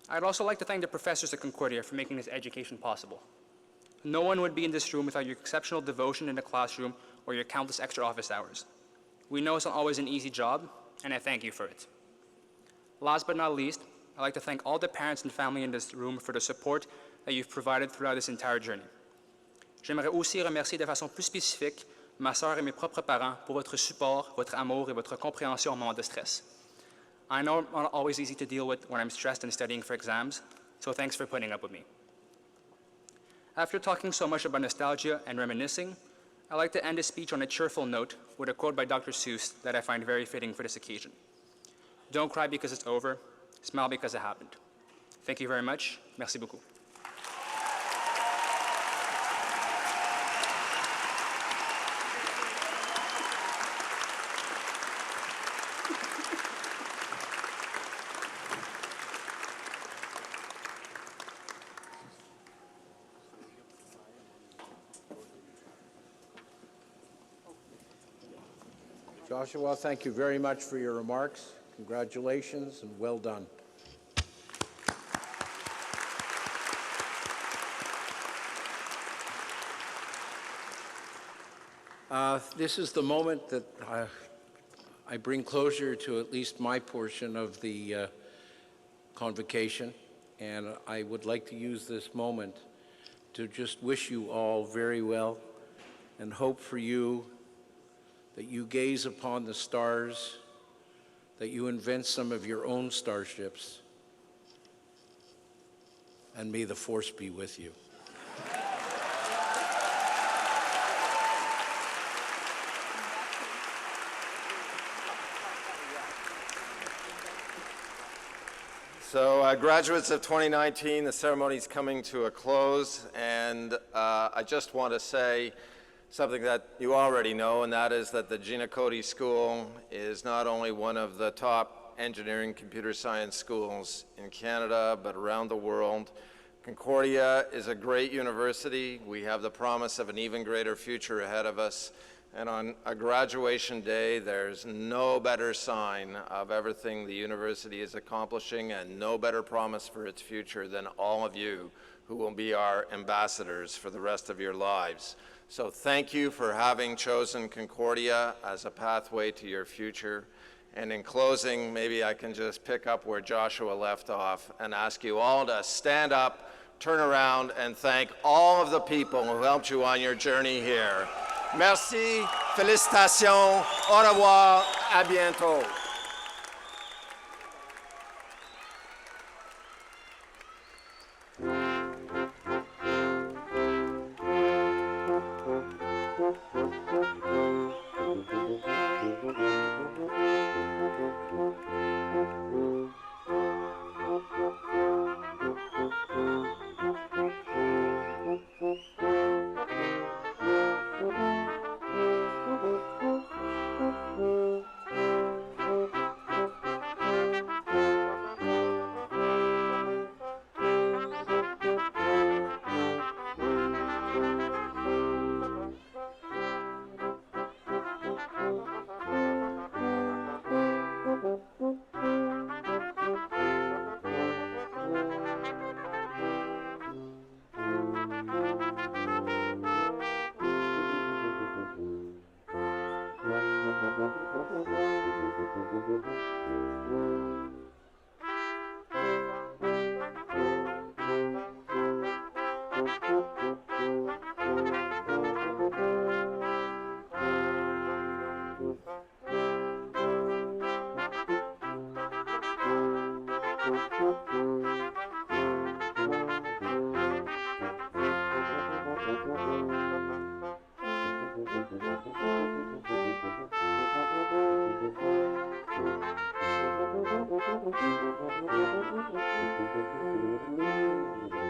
I'd also like to thank the professors at Concordia for making this education possible. No one would be in this room without your exceptional devotion in the classroom or your countless extra office hours. We know it's not always an easy job, and I thank you for it. Last but not least, I'd like to thank all the parents and family in this room for the support that you've provided throughout this entire journey. J'aimerais aussi remercier de façon plus spécifique ma sœur et mes propres parents pour votre support, votre amour et votre compréhension en moment de stress. I know it's not always easy to deal with when I'm stressed and studying for exams, so thanks for putting up with me. After talking so much about nostalgia and reminiscing, I'd like to end this speech on a cheerful note with a quote by Dr. Seuss that I find very fitting for this occasion. Don't cry because it's over, smile because it happened. Thank you very much. Merci beaucoup. Joshua, thank you very much for your remarks. Congratulations and well done. This is the moment that I bring closure to at least my portion of the convocation, and I would like to use this moment to just wish you all very well and hope for you that you gaze upon the stars, that you invent some of your own starships, and may the force be with you. So graduates of 2019, the ceremony is coming to a close, and I just want to say something that you already know, and that is that the Gina Cody School is not only one of the top engineering computer science schools in Canada, but around the world. Concordia is a great university. We have the promise of an even greater future ahead of us. And on a graduation day, there's no better sign of everything the university is accomplishing and no better promise for its future than all of you who will be our ambassadors for the rest of your lives. So thank you for having chosen Concordia as a pathway to your future. And in closing, maybe I can just pick up where Joshua left off and ask you all to stand up, turn around, and thank all of the people who helped you on your journey here. Merci, félicitations, au revoir, à bientôt. Thank you.